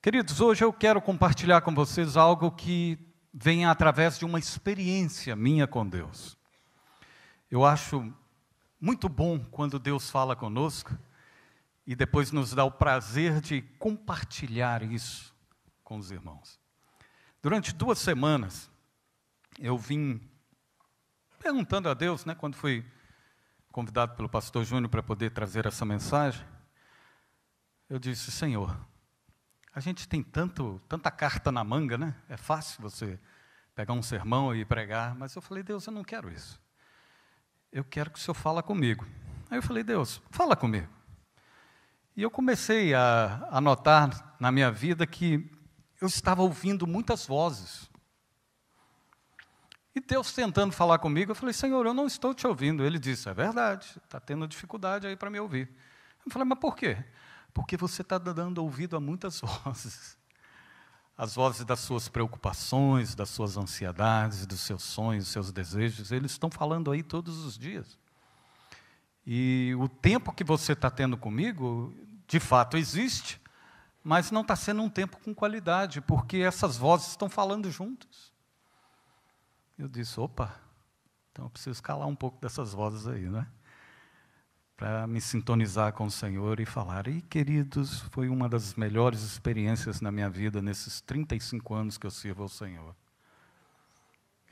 Queridos, hoje eu quero compartilhar com vocês algo que vem através de uma experiência minha com Deus. Eu acho muito bom quando Deus fala conosco e depois nos dá o prazer de compartilhar isso com os irmãos. Durante 2 semanas, eu vim perguntando a Deus, quando fui convidado pelo pastor Júnior para poder trazer essa mensagem, eu disse: Senhor, a gente tem tanta carta na manga, É fácil você pegar um sermão e pregar, mas eu falei: Deus, eu não quero isso. Eu quero que o Senhor fale comigo. Aí eu falei: Deus, fala comigo. E eu comecei a notar na minha vida que eu estava ouvindo muitas vozes. E Deus tentando falar comigo, eu falei: Senhor, eu não estou te ouvindo. Ele disse: é verdade, está tendo dificuldade aí para me ouvir. Eu falei: mas por quê? Porque você está dando ouvido a muitas vozes. As vozes das suas preocupações, das suas ansiedades, dos seus sonhos, dos seus desejos, eles estão falando aí todos os dias. E o tempo que você está tendo comigo, de fato existe, mas não está sendo um tempo com qualidade, porque essas vozes estão falando juntas. Eu disse: opa, então eu preciso calar um pouco dessas vozes aí, para me sintonizar com o Senhor e falar. E, queridos, foi uma das melhores experiências na minha vida, nesses 35 anos que eu sirvo ao Senhor.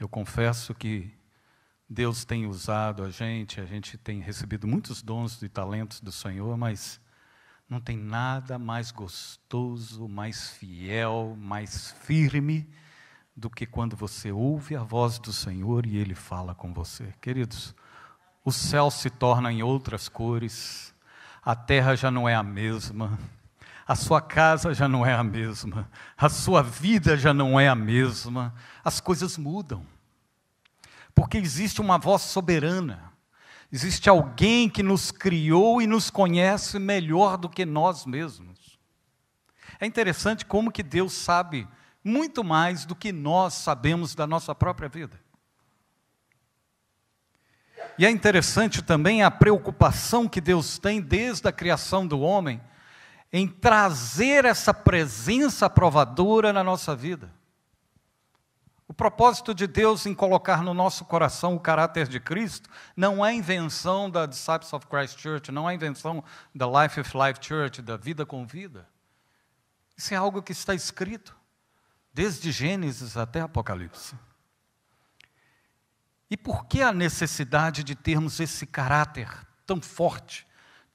Eu confesso que Deus tem usado a gente tem recebido muitos dons e talentos do Senhor, mas não tem nada mais gostoso, mais fiel, mais firme, do que quando você ouve a voz do Senhor e Ele fala com você. Queridos, o céu se torna em outras cores, a terra já não é a mesma, a sua casa já não é a mesma, a sua vida já não é a mesma, as coisas mudam. Porque existe uma voz soberana, existe alguém que nos criou e nos conhece melhor do que nós mesmos. É interessante como que Deus sabe muito mais do que nós sabemos da nossa própria vida. E é interessante também a preocupação que Deus tem desde a criação do homem em trazer essa presença provadora na nossa vida. O propósito de Deus em colocar no nosso coração o caráter de Cristo não é invenção da Disciples of Christ Church, não é invenção da Life of Life Church, da Vida com Vida. Isso é algo que está escrito desde Gênesis até Apocalipse. E por que a necessidade de termos esse caráter tão forte,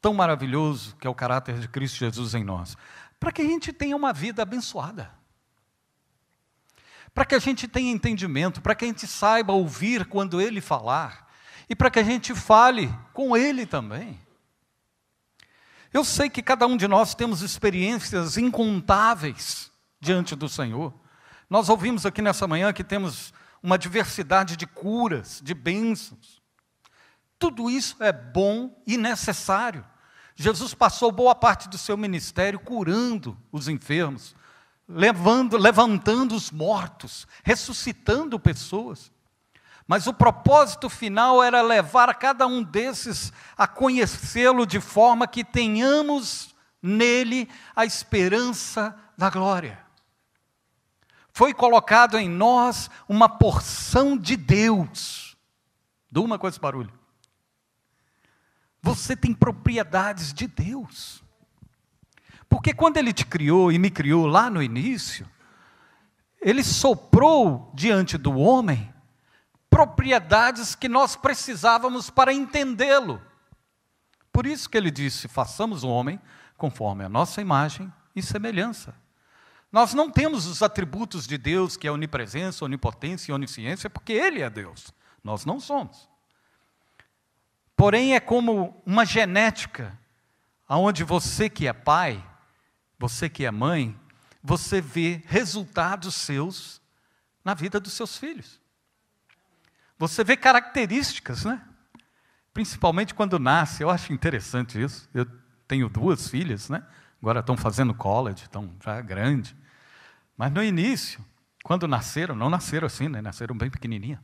tão maravilhoso, que é o caráter de Cristo Jesus em nós? Para que a gente tenha uma vida abençoada. Para que a gente tenha entendimento, para que a gente saiba ouvir quando Ele falar, e para que a gente fale com Ele também. Eu sei que cada um de nós temos experiências incontáveis diante do Senhor. Nós ouvimos aqui nessa manhã que temos uma diversidade de curas, de bênçãos. Tudo isso é bom e necessário. Jesus passou boa parte do seu ministério curando os enfermos, levantando os mortos, ressuscitando pessoas. Mas o propósito final era levar cada um desses a conhecê-lo de forma que tenhamos nele a esperança da glória. Foi colocado em nós uma porção de Deus. Durma com esse barulho. Você tem propriedades de Deus. Porque quando Ele te criou e me criou lá no início, Ele soprou diante do homem propriedades que nós precisávamos para entendê-lo. Por isso que Ele disse: façamos o homem conforme a nossa imagem e semelhança. Nós não temos os atributos de Deus, que é onipresença, onipotência e onisciência, porque Ele é Deus. Nós não somos. Porém, é como uma genética, onde você que é pai, você que é mãe, você vê resultados seus na vida dos seus filhos. Você vê características, Principalmente quando nasce. Eu acho interessante isso. Eu tenho 2 filhas, Agora estão fazendo college, estão já grandes. Mas no início, quando nasceram, não nasceram assim, Nasceram bem pequenininha.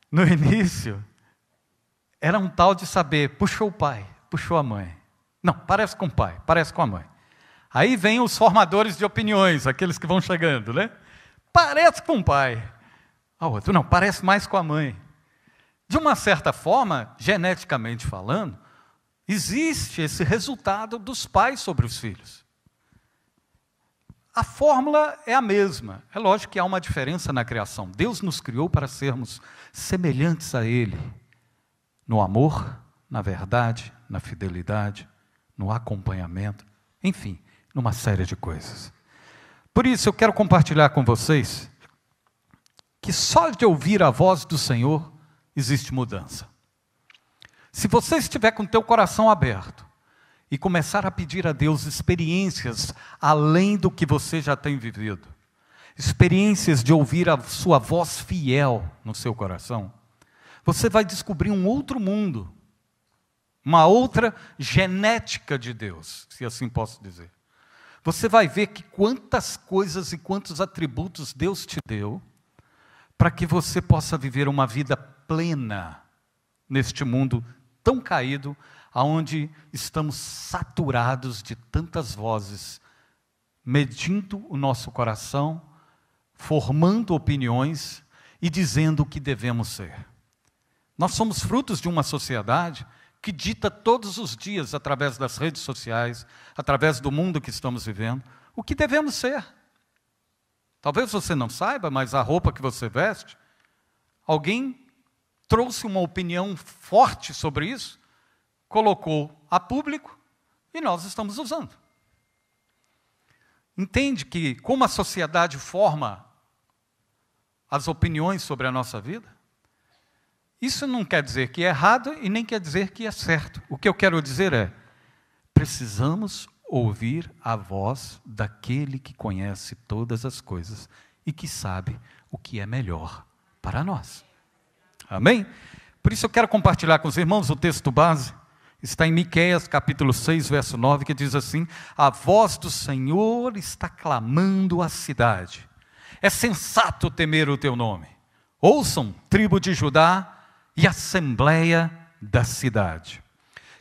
No início, era um tal de saber, puxou o pai, puxou a mãe. Não, parece com o pai, parece com a mãe. Aí vem os formadores de opiniões, aqueles que vão chegando, né? Parece com o pai. A outro, não, parece mais com a mãe. De uma certa forma, geneticamente falando, existe esse resultado dos pais sobre os filhos. A fórmula é a mesma. É lógico que há uma diferença na criação. Deus nos criou para sermos semelhantes a Ele, no amor, na verdade, na fidelidade, no acompanhamento, enfim, numa série de coisas. Por isso, eu quero compartilhar com vocês que só de ouvir a voz do Senhor existe mudança. Se você estiver com o teu coração aberto e começar a pedir a Deus experiências além do que você já tem vivido, experiências de ouvir a sua voz fiel no seu coração, você vai descobrir um outro mundo, uma outra genética de Deus, se assim posso dizer. Você vai ver que quantas coisas e quantos atributos Deus te deu para que você possa viver uma vida plena neste mundo tão caído, aonde estamos saturados de tantas vozes, medindo o nosso coração, formando opiniões e dizendo o que devemos ser. Nós somos frutos de uma sociedade que dita todos os dias, através das redes sociais, através do mundo que estamos vivendo, o que devemos ser. Talvez você não saiba, mas a roupa que você veste, alguém trouxe uma opinião forte sobre isso, colocou a público e nós estamos usando. Entende que como a sociedade forma as opiniões sobre a nossa vida? Isso não quer dizer que é errado e nem quer dizer que é certo. O que eu quero dizer é, precisamos ouvir a voz daquele que conhece todas as coisas e que sabe o que é melhor para nós. Amém? Por isso eu quero compartilhar com os irmãos o texto base. Está em Miqueias, capítulo 6, verso 9, que diz assim: a voz do Senhor está clamando a cidade. É sensato temer o teu nome. Ouçam, tribo de Judá e assembleia da cidade.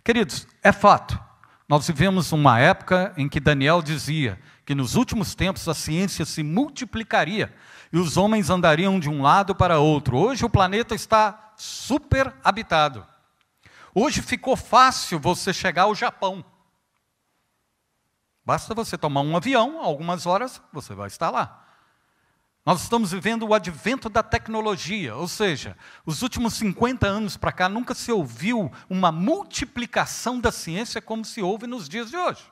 Queridos, é fato. Nós vivemos uma época em que Daniel dizia que nos últimos tempos a ciência se multiplicaria e os homens andariam de um lado para outro. Hoje o planeta está super habitado. Hoje ficou fácil você chegar ao Japão. Basta você tomar um avião, algumas horas você vai estar lá. Nós estamos vivendo o advento da tecnologia, ou seja, os últimos 50 anos para cá nunca se ouviu uma multiplicação da ciência como se ouve nos dias de hoje.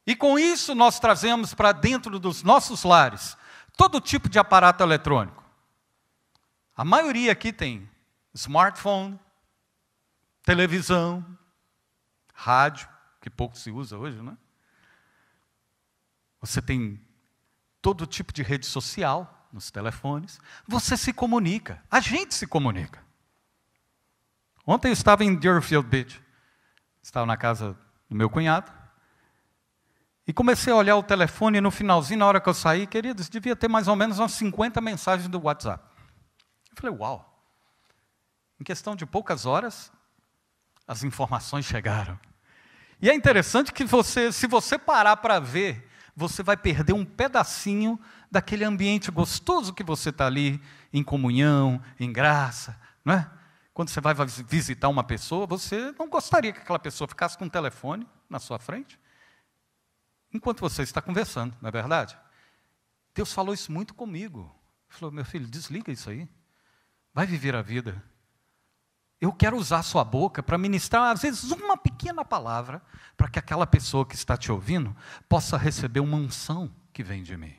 E com isso nós trazemos para dentro dos nossos lares todo tipo de aparato eletrônico. A maioria aqui tem smartphone, televisão, rádio, que pouco se usa hoje, né? Você tem todo tipo de rede social nos telefones. Você se comunica, a gente se comunica. Ontem eu estava em Deerfield Beach, estava na casa do meu cunhado, e comecei a olhar o telefone, e no finalzinho, na hora que eu saí, queridos, devia ter mais ou menos umas 50 mensagens do WhatsApp. Eu falei, uau, em questão de poucas horas, as informações chegaram. E é interessante que se você parar para ver, você vai perder um pedacinho daquele ambiente gostoso que você está ali, em comunhão, em graça, não é? Quando você vai visitar uma pessoa, você não gostaria que aquela pessoa ficasse com um telefone na sua frente, enquanto você está conversando, não é verdade? Deus falou isso muito comigo. Ele falou, meu filho, desliga isso aí, vai viver a vida. Eu quero usar a sua boca para ministrar, às vezes, uma pequena palavra, para que aquela pessoa que está te ouvindo possa receber uma unção que vem de mim.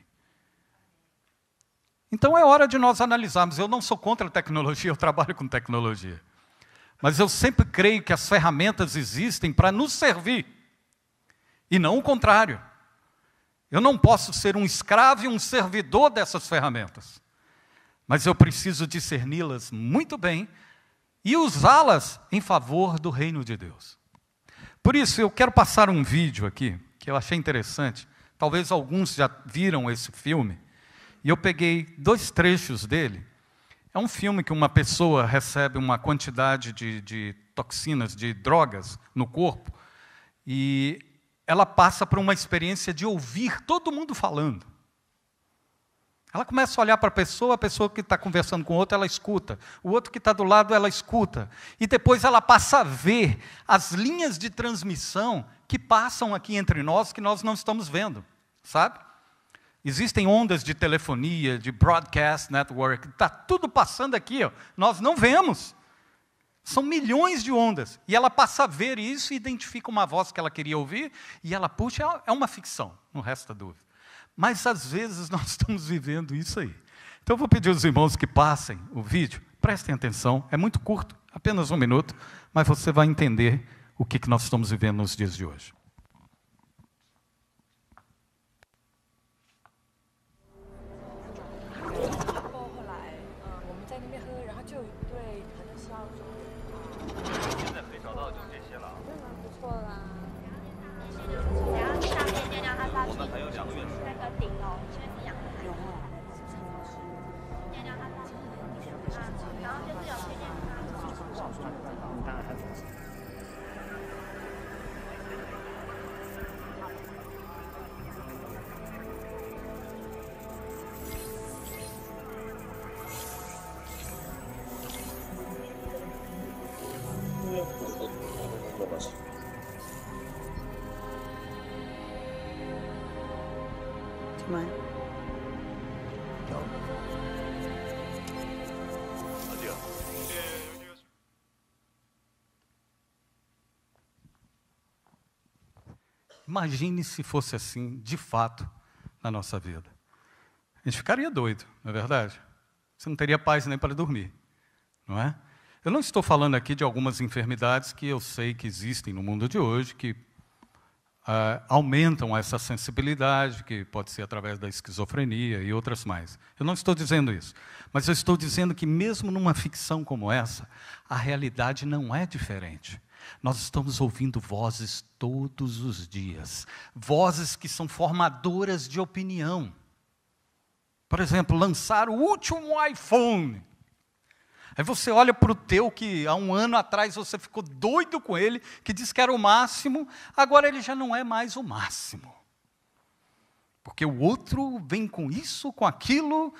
Então é hora de nós analisarmos. Eu não sou contra a tecnologia, eu trabalho com tecnologia. Mas eu sempre creio que as ferramentas existem para nos servir, e não o contrário. Eu não posso ser um escravo e um servidor dessas ferramentas, mas eu preciso discerni-las muito bem e usá-las em favor do reino de Deus. Por isso, eu quero passar um vídeo aqui, que eu achei interessante. Talvez alguns já viram esse filme. E eu peguei 2 trechos dele. É um filme que uma pessoa recebe uma quantidade de toxinas, de drogas no corpo, e ela passa por uma experiência de ouvir todo mundo falando. Ela começa a olhar para a pessoa que está conversando com o outro, ela escuta. O outro que está do lado, ela escuta. E depois ela passa a ver as linhas de transmissão que passam aqui entre nós, que nós não estamos vendo, sabe? Existem ondas de telefonia, de broadcast network, está tudo passando aqui, ó, nós não vemos. São milhões de ondas. E ela passa a ver isso e identifica uma voz que ela queria ouvir, e ela puxa, é uma ficção, não resta dúvida. Mas, às vezes, nós estamos vivendo isso aí. Então, eu vou pedir aos irmãos que passem o vídeo, prestem atenção, é muito curto, apenas 1 minuto, mas você vai entender o que nós estamos vivendo nos dias de hoje. 'Imagine se fosse assim, de fato, na nossa vida. A gente ficaria doido, não é verdade? Você não teria paz nem para dormir, não é? Eu não estou falando aqui de algumas enfermidades que eu sei que existem no mundo de hoje, que aumentam essa sensibilidade, que pode ser através da esquizofrenia e outras mais. Eu não estou dizendo isso, mas eu estou dizendo que mesmo numa ficção como essa, a realidade não é diferente. Nós estamos ouvindo vozes todos os dias, vozes que são formadoras de opinião. Por exemplo, lançar o último iPhone. Aí você olha para o teu, que há 1 ano atrás você ficou doido com ele, que disse que era o máximo, agora ele já não é mais o máximo. Porque o outro vem com isso, com aquilo.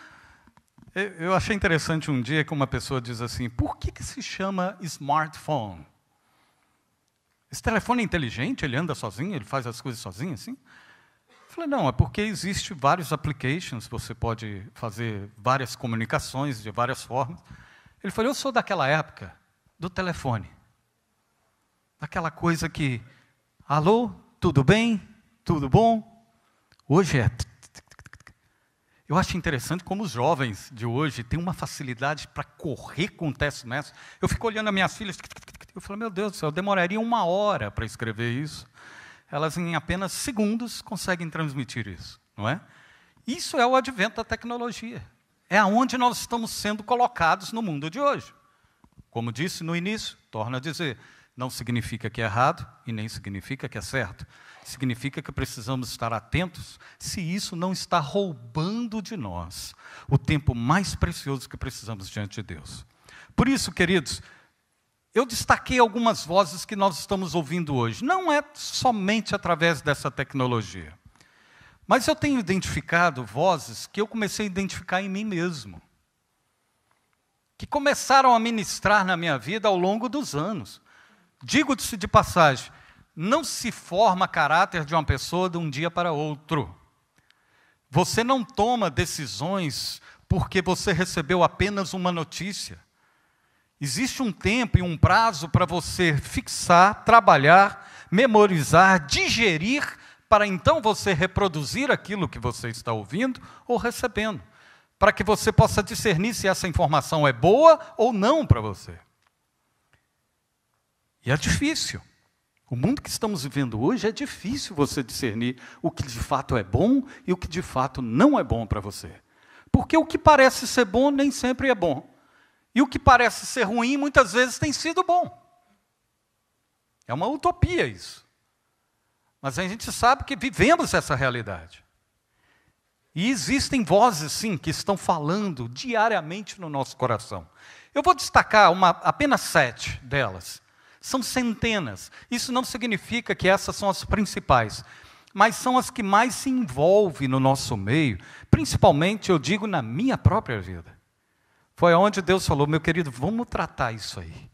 Eu achei interessante um dia que uma pessoa diz assim, por que se chama smartphone? Esse telefone é inteligente, ele anda sozinho, ele faz as coisas sozinho, assim? Eu falei, não, é porque existe vários applications, você pode fazer várias comunicações de várias formas. Ele falou, eu sou daquela época do telefone. Daquela coisa que, alô, tudo bem? Tudo bom? Hoje é... Eu acho interessante como os jovens de hoje têm uma facilidade para correr com o teste mestre. Eu fico olhando as minhas filhas, eu falo, meu Deus do céu, eu demoraria 1 hora para escrever isso. Elas, em apenas segundos, conseguem transmitir isso, não é? Isso é o advento da tecnologia. É aonde nós estamos sendo colocados no mundo de hoje. Como disse no início, torno a dizer, não significa que é errado e nem significa que é certo. Significa que precisamos estar atentos se isso não está roubando de nós o tempo mais precioso que precisamos diante de Deus. Por isso, queridos, eu destaquei algumas vozes que nós estamos ouvindo hoje. Não é somente através dessa tecnologia. Mas eu tenho identificado vozes que eu comecei a identificar em mim mesmo. Que começaram a ministrar na minha vida ao longo dos anos. Digo-se de passagem, não se forma caráter de uma pessoa de um dia para outro. Você não toma decisões porque você recebeu apenas uma notícia. Existe um tempo e um prazo para você fixar, trabalhar, memorizar, digerir, para então você reproduzir aquilo que você está ouvindo ou recebendo, para que você possa discernir se essa informação é boa ou não para você. E é difícil. O mundo que estamos vivendo hoje é difícil você discernir o que de fato é bom e o que de fato não é bom para você. Porque o que parece ser bom nem sempre é bom. E o que parece ser ruim muitas vezes tem sido bom. É uma utopia isso. Mas a gente sabe que vivemos essa realidade. E existem vozes, sim, que estão falando diariamente no nosso coração. Eu vou destacar apenas 7 delas. São centenas. Isso não significa que essas são as principais, mas são as que mais se envolvem no nosso meio, principalmente, eu digo, na minha própria vida. Foi onde Deus falou, meu querido, vamos tratar isso aí.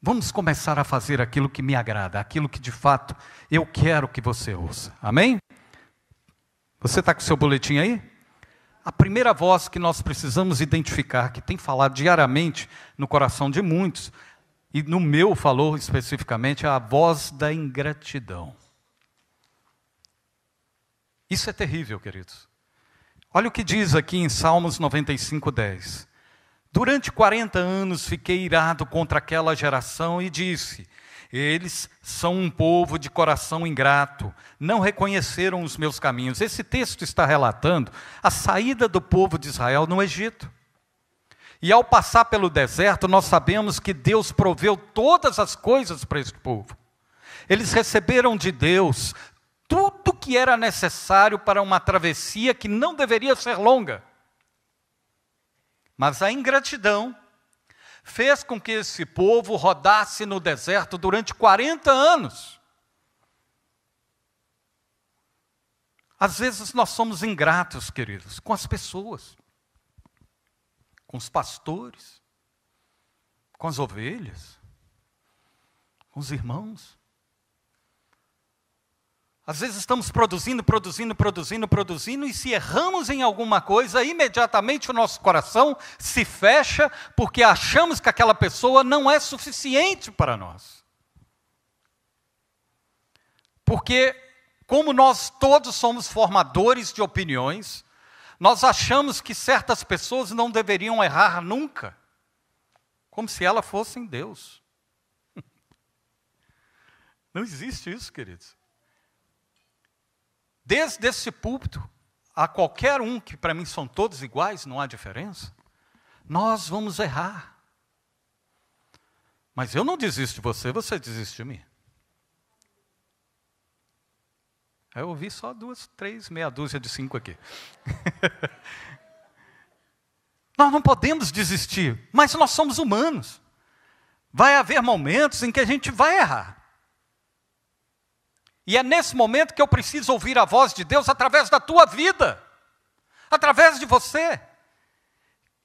Vamos começar a fazer aquilo que me agrada, aquilo que de fato eu quero que você ouça. Amém? Você está com o seu boletim aí? A primeira voz que nós precisamos identificar, que tem falado diariamente no coração de muitos, e no meu falou especificamente, é a voz da ingratidão. Isso é terrível, queridos. Olha o que diz aqui em Salmos 95:10. Durante 40 anos fiquei irado contra aquela geração e disse, eles são um povo de coração ingrato, não reconheceram os meus caminhos. Esse texto está relatando a saída do povo de Israel no Egito. E ao passar pelo deserto, nós sabemos que Deus proveu todas as coisas para esse povo. Eles receberam de Deus tudo que era necessário para uma travessia que não deveria ser longa. Mas a ingratidão fez com que esse povo rodasse no deserto durante 40 anos. Às vezes nós somos ingratos, queridos, com as pessoas, com os pastores, com as ovelhas, com os irmãos. Às vezes estamos produzindo, e se erramos em alguma coisa, imediatamente o nosso coração se fecha, porque achamos que aquela pessoa não é suficiente para nós. Porque, como nós todos somos formadores de opiniões, nós achamos que certas pessoas não deveriam errar nunca, como se elas fossem Deus. Não existe isso, queridos. Desde esse púlpito, a qualquer um, que para mim são todos iguais, não há diferença, nós vamos errar. Mas eu não desisto de você, você desiste de mim. Eu ouvi só 2, 3, meia dúzia de 5 aqui. Nós não podemos desistir, mas nós somos humanos. Vai haver momentos em que a gente vai errar. E é nesse momento que eu preciso ouvir a voz de Deus através da tua vida, através de você,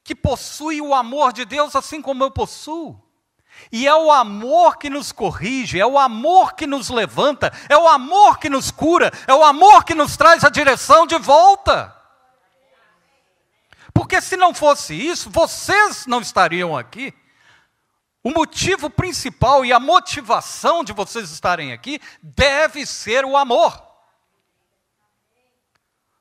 que possui o amor de Deus assim como eu possuo. E é o amor que nos corrige, é o amor que nos levanta, é o amor que nos cura, é o amor que nos traz a direção de volta. Porque se não fosse isso, vocês não estariam aqui. O motivo principal e a motivação de vocês estarem aqui deve ser o amor.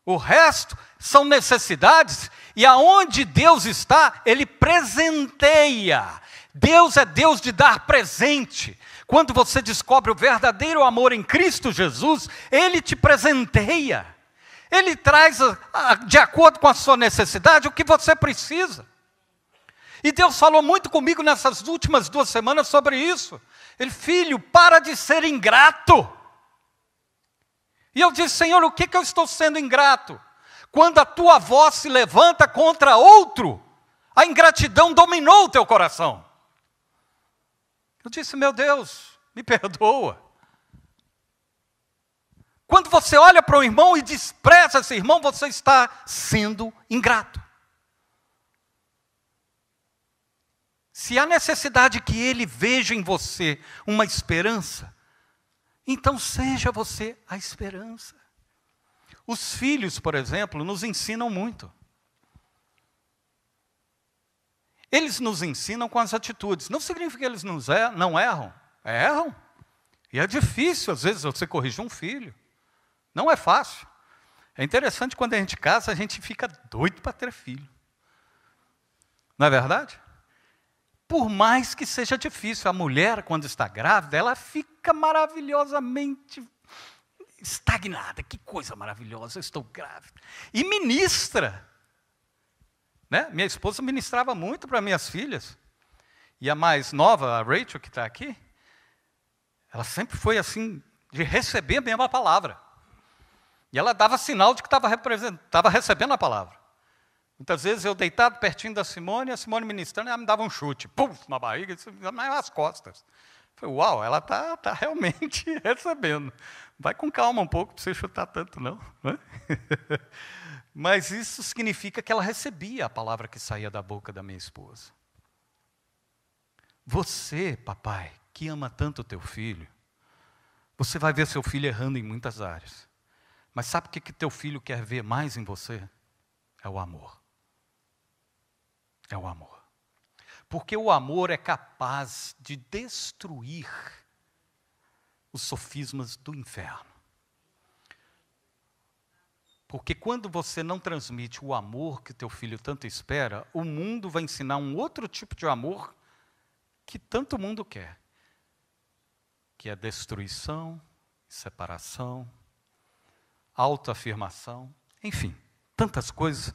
O resto são necessidades, e aonde Deus está, Ele presenteia. Deus é Deus de dar presente. Quando você descobre o verdadeiro amor em Cristo Jesus, Ele te presenteia. Ele traz, de acordo com a sua necessidade, o que você precisa. E Deus falou muito comigo nessas últimas 2 semanas sobre isso. Ele, filho, para de ser ingrato. E eu disse, Senhor, o que eu estou sendo ingrato? Quando a tua voz se levanta contra outro, a ingratidão dominou o teu coração. Eu disse, meu Deus, me perdoa. Quando você olha para o irmão e despreza esse irmão, você está sendo ingrato. Se há necessidade que ele veja em você uma esperança, então seja você a esperança. Os filhos, por exemplo, nos ensinam muito. Eles nos ensinam com as atitudes. Não significa que eles não erram. Erram. E é difícil, às vezes, você corrigir um filho. Não é fácil. É interessante, quando a gente casa, a gente fica doido para ter filho. Não é verdade? Por mais que seja difícil, a mulher, quando está grávida, ela fica maravilhosamente estagnada. Que coisa maravilhosa, eu estou grávida. E ministra. Né? Minha esposa ministrava muito para minhas filhas. E a mais nova, a Rachel, que está aqui, ela sempre foi assim, de receber a mesma palavra. E ela dava sinal de que estava recebendo a palavra. Muitas vezes eu deitado pertinho da Simone, a Simone ministrando, ela me dava um chute, puf, na barriga, nas costas. Eu falei, uau, ela está realmente recebendo. Vai com calma um pouco, não precisa chutar tanto, não. Mas isso significa que ela recebia a palavra que saía da boca da minha esposa. Você, papai, que ama tanto o teu filho, você vai ver seu filho errando em muitas áreas. Mas sabe o que teu filho quer ver mais em você? É o amor. É o amor. Porque o amor é capaz de destruir os sofismas do inferno. Porque quando você não transmite o amor que teu filho tanto espera, o mundo vai ensinar um outro tipo de amor que tanto mundo quer. Que é destruição, separação, autoafirmação, enfim, tantas coisas.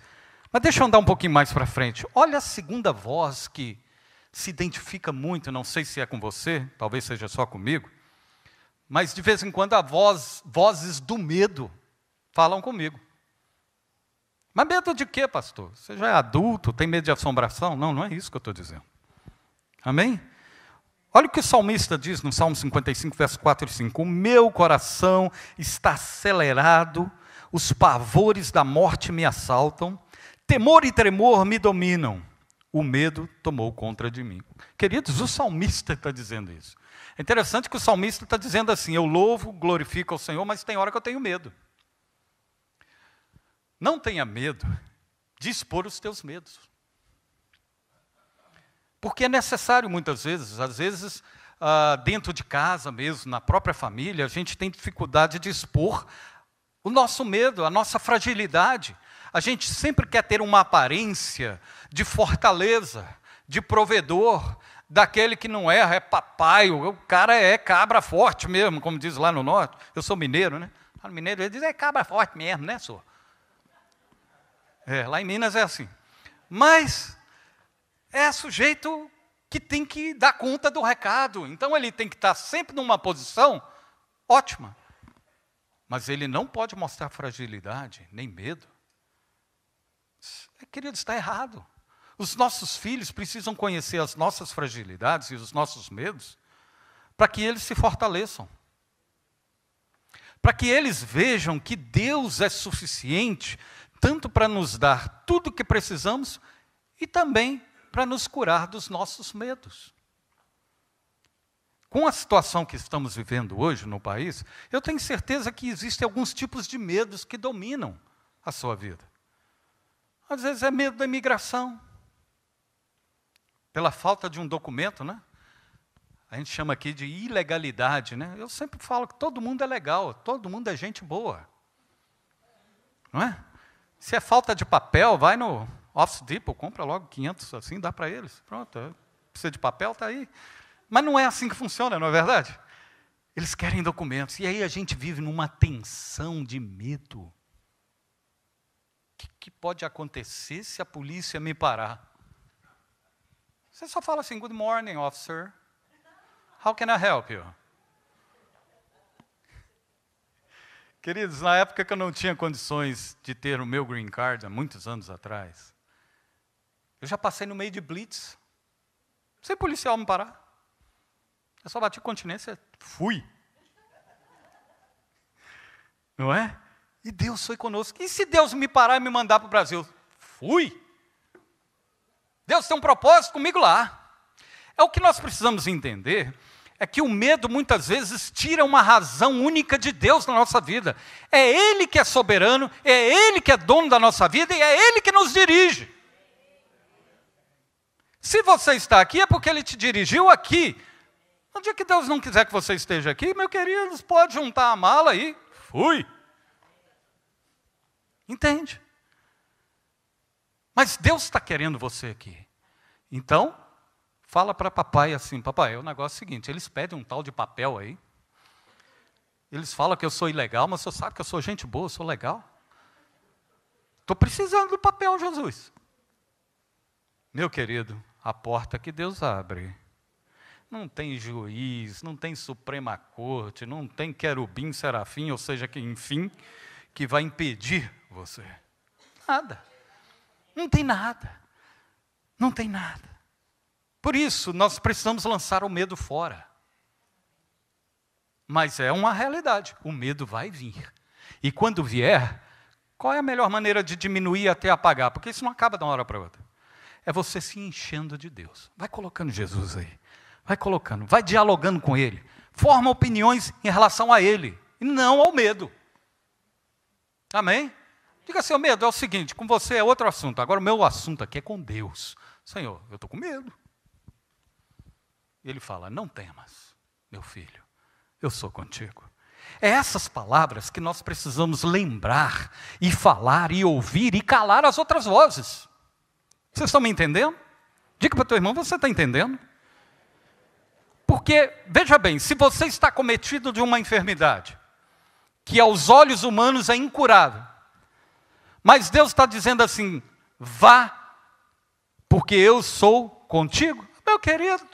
Mas deixa eu andar um pouquinho mais para frente. Olha a segunda voz que se identifica muito, não sei se é com você, talvez seja só comigo, mas de vez em quando vozes do medo falam comigo. Mas medo de quê, pastor? Você já é adulto, tem medo de assombração? Não, não é isso que eu estou dizendo. Amém? Olha o que o salmista diz no Salmo 55, versos 4 e 5. O meu coração está acelerado, os pavores da morte me assaltam, temor e tremor me dominam, o medo tomou conta de mim. Queridos, o salmista está dizendo isso. É interessante que o salmista está dizendo assim, eu louvo, glorifico ao Senhor, mas tem hora que eu tenho medo. Não tenha medo de expor os teus medos. Porque é necessário muitas vezes, às vezes, dentro de casa mesmo, na própria família, a gente tem dificuldade de expor o nosso medo, a nossa fragilidade. A gente sempre quer ter uma aparência de fortaleza, de provedor, daquele que não erra, é papai, o cara é cabra forte mesmo, como diz lá no norte. Eu sou mineiro, né? Lá no mineiro ele diz, é cabra forte mesmo, né, senhor? Lá em Minas é assim. Mas é sujeito que tem que dar conta do recado. Então ele tem que estar sempre numa posição ótima. Mas ele não pode mostrar fragilidade, nem medo. Querido, está errado. Os nossos filhos precisam conhecer as nossas fragilidades e os nossos medos para que eles se fortaleçam. Para que eles vejam que Deus é suficiente tanto para nos dar tudo o que precisamos e também para nos curar dos nossos medos. Com a situação que estamos vivendo hoje no país, eu tenho certeza que existem alguns tipos de medos que dominam a sua vida. Às vezes é medo da imigração, pela falta de um documento, né? A gente chama aqui de ilegalidade, né? Eu sempre falo que todo mundo é legal, todo mundo é gente boa. Não é? Se é falta de papel, vai no Office Depot, compra logo 500, assim, dá para eles. Pronto, precisa de papel, está aí. Mas não é assim que funciona, não é verdade? Eles querem documentos. E aí a gente vive numa tensão de medo. O que pode acontecer se a polícia me parar? Você só fala assim, good morning, officer. How can I help you? Queridos, na época que eu não tinha condições de ter o meu green card, há muitos anos atrás, eu já passei no meio de blitz, sem policial me parar. Eu só bati continência, fui. Não é? E Deus foi conosco. E se Deus me parar e me mandar para o Brasil? Fui. Deus tem um propósito comigo lá. É o que nós precisamos entender, é que o medo muitas vezes tira uma razão única de Deus na nossa vida. É Ele que é soberano, é Ele que é dono da nossa vida e é Ele que nos dirige. Se você está aqui, é porque Ele te dirigiu aqui. No dia que Deus não quiser que você esteja aqui, meu querido, pode juntar a mala e fui. Entende? Mas Deus está querendo você aqui. Então, fala para papai assim, papai, o negócio é o seguinte, eles pedem um tal de papel aí, eles falam que eu sou ilegal, mas você sabe que eu sou gente boa, eu sou legal. Estou precisando do papel, Jesus. Meu querido, a porta que Deus abre, não tem juiz, não tem Suprema Corte, não tem querubim, serafim, ou seja, que enfim, que vai impedir você? Nada. Não tem nada. Não tem nada. Por isso, nós precisamos lançar o medo fora. Mas é uma realidade. O medo vai vir. E quando vier, qual é a melhor maneira de diminuir até apagar? Porque isso não acaba de uma hora para outra. É você se enchendo de Deus. Vai colocando Jesus aí. Vai colocando. Vai dialogando com Ele. Forma opiniões em relação a Ele. E não ao medo. Amém? Diga assim, o medo é o seguinte, com você é outro assunto. Agora o meu assunto aqui é com Deus. Senhor, eu estou com medo. E Ele fala, não temas, meu filho. Eu sou contigo. É essas palavras que nós precisamos lembrar, e falar, e ouvir, e calar as outras vozes. Vocês estão me entendendo? Diga para o teu irmão, você está entendendo? Porque, veja bem, se você está cometido de uma enfermidade, que aos olhos humanos é incurável, mas Deus está dizendo assim, vá, porque eu sou contigo, meu querido.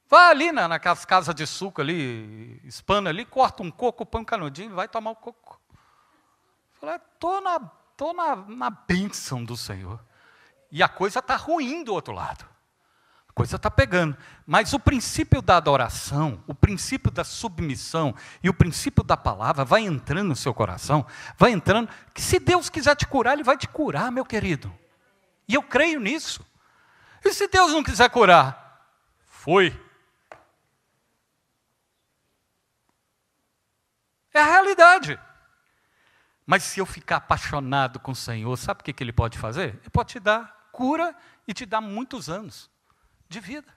Vá ali naquelas casas de suco ali, espana ali, corta um coco, põe um canudinho, vai tomar o coco. Fala, estou na bênção do Senhor. E a coisa está ruim do outro lado. A coisa está pegando. Mas o princípio da adoração, o princípio da submissão e o princípio da palavra vai entrando no seu coração, vai entrando, que se Deus quiser te curar, Ele vai te curar, meu querido. E eu creio nisso. E se Deus não quiser curar? Foi. É a realidade. Mas se eu ficar apaixonado com o Senhor, sabe o que Ele pode fazer? Ele pode te dar cura e te dar muitos anos de vida.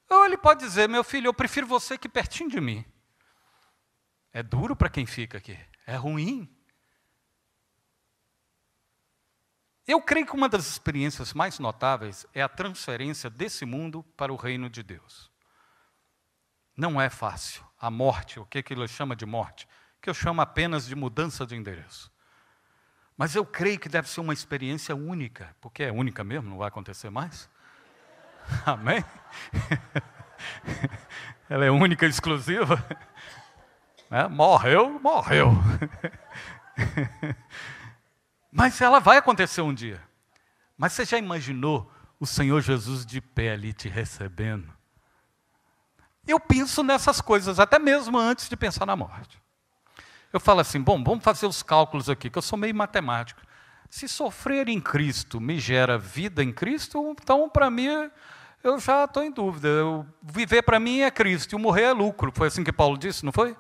Ou Ele pode dizer, meu filho, eu prefiro você aqui pertinho de mim. É duro para quem fica aqui. É ruim. Eu creio que uma das experiências mais notáveis é a transferência desse mundo para o reino de Deus. Não é fácil. A morte, o que ele chama de morte, que eu chamo apenas de mudança de endereço. Mas eu creio que deve ser uma experiência única, porque é única mesmo, não vai acontecer mais. Amém? Ela é única e exclusiva. Morreu. Mas ela vai acontecer um dia. Mas você já imaginou o Senhor Jesus de pé ali te recebendo? Eu penso nessas coisas, até mesmo antes de pensar na morte. Eu falo assim, vamos fazer os cálculos aqui, que eu sou meio matemático. Se sofrer em Cristo me gera vida em Cristo, então para mim, eu já estou em dúvida. Viver para mim é Cristo, e o morrer é lucro. Foi assim que Paulo disse, não foi?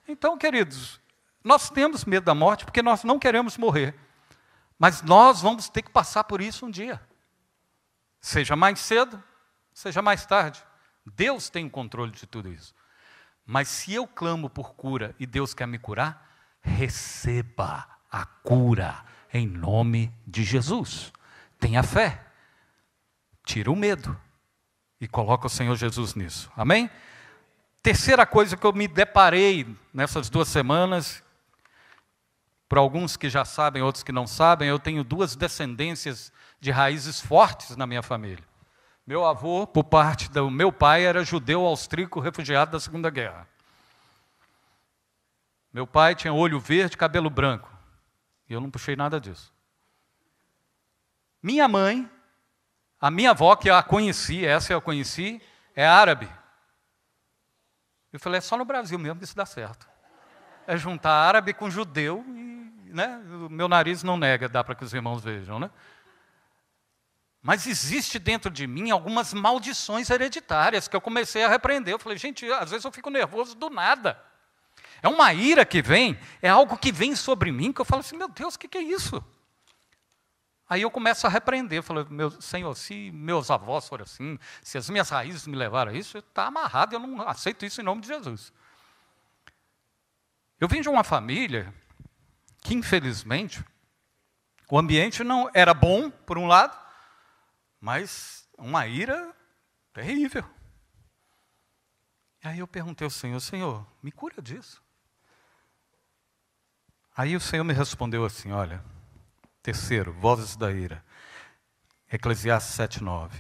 Então, queridos, nós temos medo da morte porque nós não queremos morrer. Mas nós vamos ter que passar por isso um dia. Seja mais cedo, seja mais tarde. Deus tem o controle de tudo isso. Mas se eu clamo por cura e Deus quer me curar, receba a cura em nome de Jesus. Tenha fé. Tira o medo e coloca o Senhor Jesus nisso. Amém? Terceira coisa que eu me deparei nessas 2 semanas, para alguns que já sabem, outros que não sabem, eu tenho 2 descendências de raízes fortes na minha família. Meu avô, por parte do meu pai, era judeu austríaco refugiado da Segunda Guerra. Meu pai tinha olho verde, cabelo branco. E eu não puxei nada disso. Minha mãe, a minha avó, que eu a conheci, essa eu conheci, é árabe. Eu falei, é só no Brasil mesmo que isso dá certo. É juntar árabe com judeu e, né, o meu nariz não nega, dá para que os irmãos vejam, né? Mas existe dentro de mim algumas maldições hereditárias que eu comecei a repreender. Eu falei, gente, às vezes eu fico nervoso do nada. É uma ira que vem, é algo que vem sobre mim, que eu falo assim, meu Deus, o que é isso? Aí eu começo a repreender. Eu falo, meu Senhor, se meus avós foram assim, se as minhas raízes me levaram a isso, está amarrado, eu não aceito isso em nome de Jesus. Eu vim de uma família que, infelizmente, o ambiente não era bom, por um lado, mas uma ira terrível. E aí eu perguntei ao Senhor, Senhor, me cura disso. Aí o Senhor me respondeu assim, olha, terceiro, vozes da ira, Eclesiastes 7:9.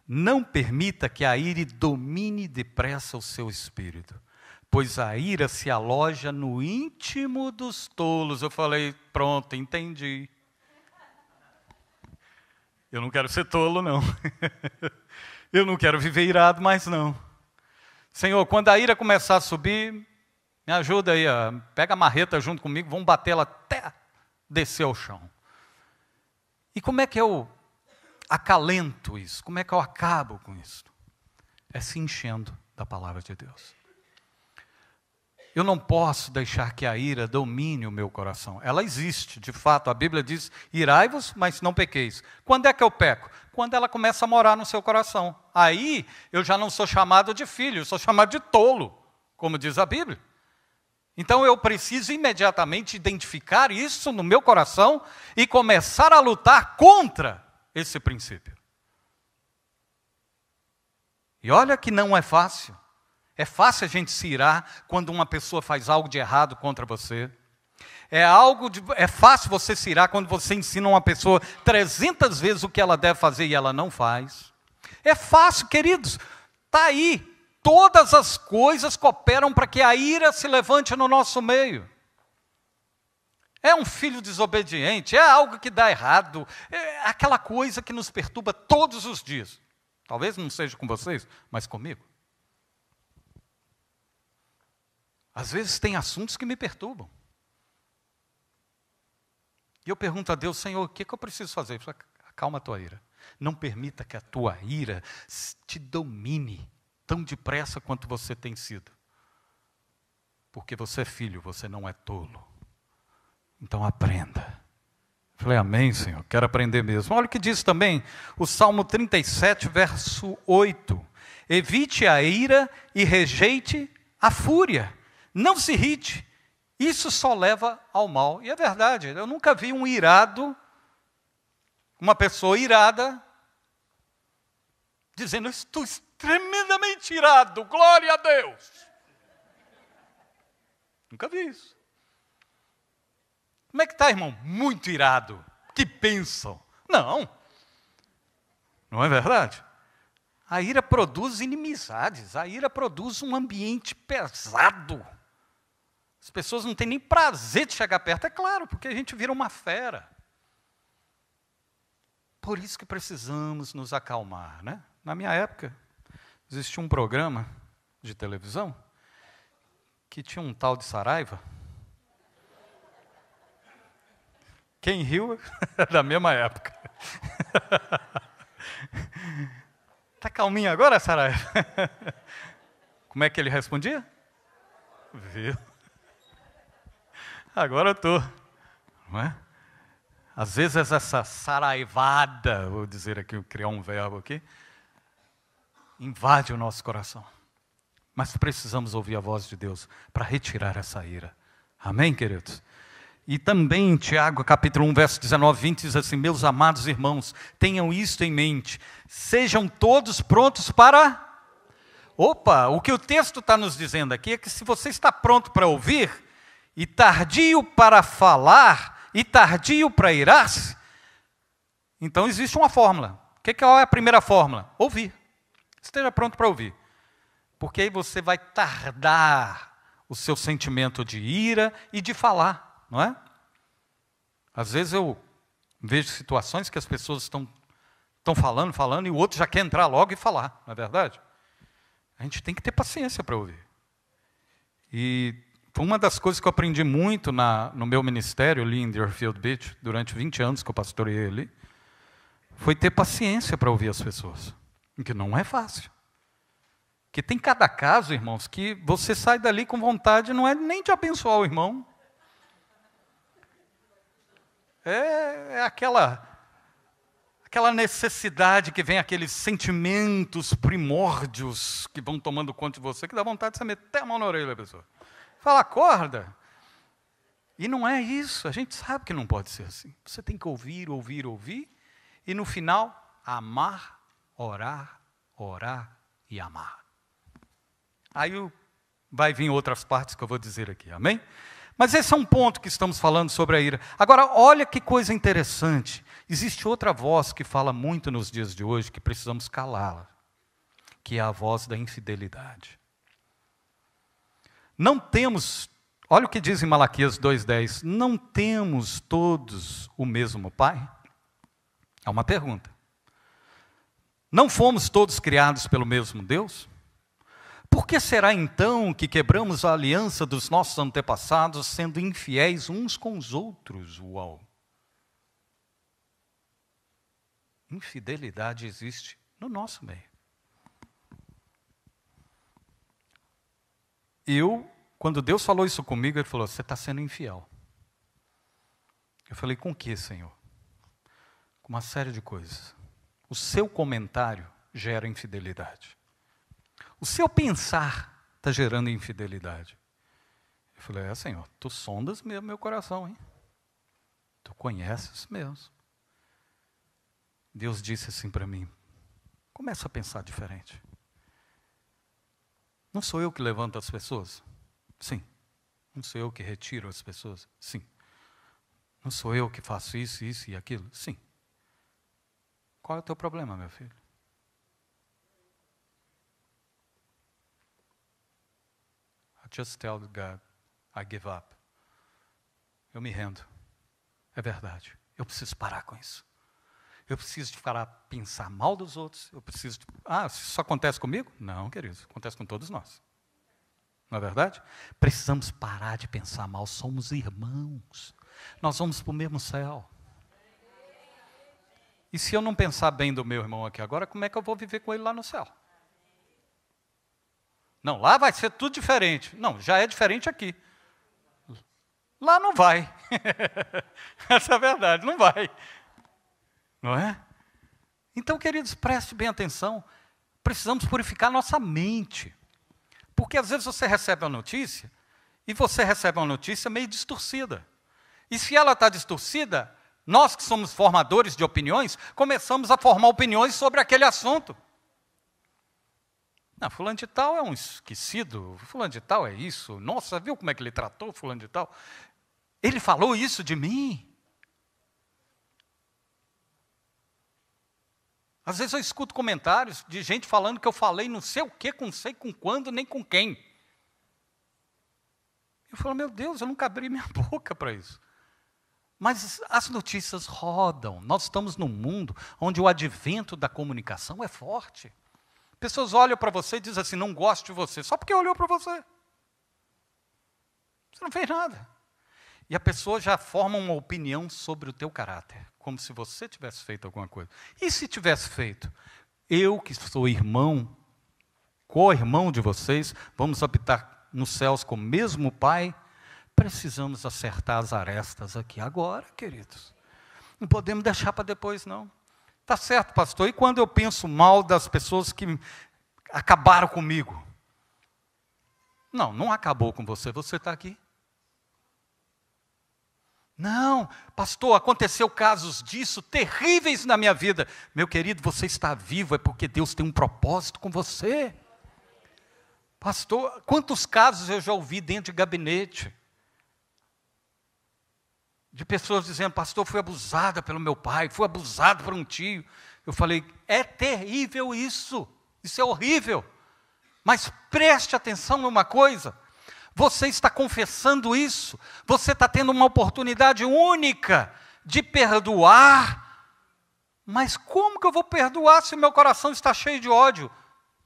Não permita que a ira domine depressa o seu espírito, pois a ira se aloja no íntimo dos tolos. Eu falei, pronto, entendi. Eu não quero ser tolo, não. Eu não quero viver irado mais, não. Senhor, quando a ira começar a subir, me ajuda aí, pega a marreta junto comigo, vamos bater ela até descer ao chão. E como é que eu acalento isso? Como é que eu acabo com isso? É se enchendo da palavra de Deus. Eu não posso deixar que a ira domine o meu coração. Ela existe, de fato. A Bíblia diz, irai-vos, mas não pequeis. Quando é que eu peco? Quando ela começa a morar no seu coração. Aí, eu já não sou chamado de filho, eu sou chamado de tolo, como diz a Bíblia. Então, eu preciso imediatamente identificar isso no meu coração e começar a lutar contra esse princípio. E olha que não é fácil. É fácil a gente se irar quando uma pessoa faz algo de errado contra você. É fácil você se irar quando você ensina uma pessoa 300 vezes o que ela deve fazer e ela não faz. É fácil, queridos. Está aí. Todas as coisas cooperam para que a ira se levante no nosso meio. É um filho desobediente, é algo que dá errado, é aquela coisa que nos perturba todos os dias. Talvez não seja com vocês, mas comigo. Às vezes tem assuntos que me perturbam. E eu pergunto a Deus, Senhor, o que eu preciso fazer? Ele fala, acalma a tua ira. Não permita que a tua ira te domine tão depressa quanto você tem sido. Porque você é filho, você não é tolo. Então aprenda. Eu falei, amém, Senhor, quero aprender mesmo. Olha o que diz também o Salmo 37, verso 8. Evite a ira e rejeite a fúria. Não se irrite, isso só leva ao mal. E é verdade, eu nunca vi um irado, uma pessoa irada, dizendo, estou tremendamente irado, glória a Deus. Nunca vi isso. Como é que está, irmão? Muito irado. Que bênção. Não. Não é verdade? A ira produz inimizades, a ira produz um ambiente pesado. As pessoas não têm nem prazer de chegar perto, é claro, porque a gente vira uma fera. Por isso que precisamos nos acalmar, né? Na minha época, existia um programa de televisão que tinha um tal de Saraiva. Quem riu é da mesma época. Está calminho agora, Saraiva? Como é que ele respondia? Viu? Agora eu estou. Não é? Às vezes essa saraivada, vou dizer aqui, criar um verbo aqui, invade o nosso coração. Mas precisamos ouvir a voz de Deus para retirar essa ira. Amém, queridos? E também em Tiago, capítulo 1, verso 19, 20, diz assim, meus amados irmãos, tenham isto em mente, sejam todos prontos para... Opa, o que o texto está nos dizendo aqui é que se você está pronto para ouvir, e tardio para falar, e tardio para irar-se, então existe uma fórmula. Qual é a primeira fórmula? Ouvir. Esteja pronto para ouvir. Porque aí você vai tardar o seu sentimento de ira e de falar, não é? Às vezes eu vejo situações que as pessoas estão falando, e o outro já quer entrar logo e falar, não é verdade? A gente tem que ter paciência para ouvir. E foi uma das coisas que eu aprendi muito no meu ministério ali em Deerfield Beach, durante 20 anos que eu pastoreei ali, foi ter paciência para ouvir as pessoas, que não é fácil. Que tem cada caso, irmãos, que você sai dali com vontade, não é nem de abençoar o irmão. É aquela necessidade que vem, aqueles sentimentos primórdios que vão tomando conta de você, que dá vontade de você meter a mão na orelha da pessoa. Fala, acorda. E não é isso, a gente sabe que não pode ser assim. Você tem que ouvir, ouvir, ouvir, e no final, amar, orar, orar e amar. Aí vai vir outras partes que eu vou dizer aqui, amém? Mas esse é um ponto que estamos falando sobre a ira. Agora, olha que coisa interessante. Existe outra voz que fala muito nos dias de hoje, que precisamos calá-la, que é a voz da infidelidade. Não temos, olha o que diz em Malaquias 2,10, não temos todos o mesmo Pai? É uma pergunta. Não fomos todos criados pelo mesmo Deus? Por que será então que quebramos a aliança dos nossos antepassados, sendo infiéis uns com os outros? Uau! Infidelidade existe no nosso meio. Quando Deus falou isso comigo, Ele falou, você está sendo infiel. Eu falei, com o que, Senhor? Com uma série de coisas. O seu comentário gera infidelidade. O seu pensar está gerando infidelidade. Eu falei, Senhor, tu sondas mesmo meu coração, hein? Tu conheces mesmo. Deus disse assim para mim, começa a pensar diferente. Não sou eu que levanto as pessoas? Sim. Não sou eu que retiro as pessoas? Sim. Não sou eu que faço isso, isso e aquilo? Sim. Qual é o teu problema, meu filho? I just tell God, I give up. Eu me rendo. É verdade. Eu preciso parar com isso. Eu preciso de parar pensar mal dos outros. Eu preciso de... isso acontece comigo? Não, queridos. Acontece com todos nós. Não é verdade? Precisamos parar de pensar mal. Somos irmãos. Nós vamos para o mesmo céu. E se eu não pensar bem do meu irmão aqui agora, como é que eu vou viver com ele lá no céu? Não, lá vai ser tudo diferente. Não, já é diferente aqui. Lá não vai. Essa é a verdade, não vai. Não é? Então, queridos, preste bem atenção. Precisamos purificar nossa mente. Porque às vezes você recebe a notícia, e você recebe uma notícia meio distorcida. E se ela está distorcida, nós que somos formadores de opiniões, começamos a formar opiniões sobre aquele assunto. Não, fulano de tal é um esquecido, fulano de tal é isso. Nossa, viu como é que ele tratou fulano de tal? Ele falou isso de mim. Às vezes eu escuto comentários de gente falando que eu falei não sei o quê, com sei com quando, nem com quem. Eu falo, meu Deus, eu nunca abri minha boca para isso. Mas as notícias rodam. Nós estamos num mundo onde o advento da comunicação é forte. Pessoas olham para você e dizem assim, não gosto de você, só porque olhou para você. Você não fez nada. E a pessoa já forma uma opinião sobre o teu caráter, como se você tivesse feito alguma coisa. E se tivesse feito? Eu, que sou irmão, co-irmão de vocês, vamos habitar nos céus com o mesmo Pai, precisamos acertar as arestas aqui agora, queridos. Não podemos deixar para depois, não. Tá certo, pastor, e quando eu penso mal das pessoas que acabaram comigo? Não, não acabou com você, você está aqui. Não, pastor, aconteceu casos disso, terríveis na minha vida. Meu querido, você está vivo, é porque Deus tem um propósito com você. Pastor, quantos casos eu já ouvi dentro de gabinete? De pessoas dizendo, pastor, fui abusada pelo meu pai, fui abusado por um tio. Eu falei, é terrível isso é horrível. Mas preste atenção numa coisa, você está confessando isso, você está tendo uma oportunidade única de perdoar, mas como que eu vou perdoar se o meu coração está cheio de ódio?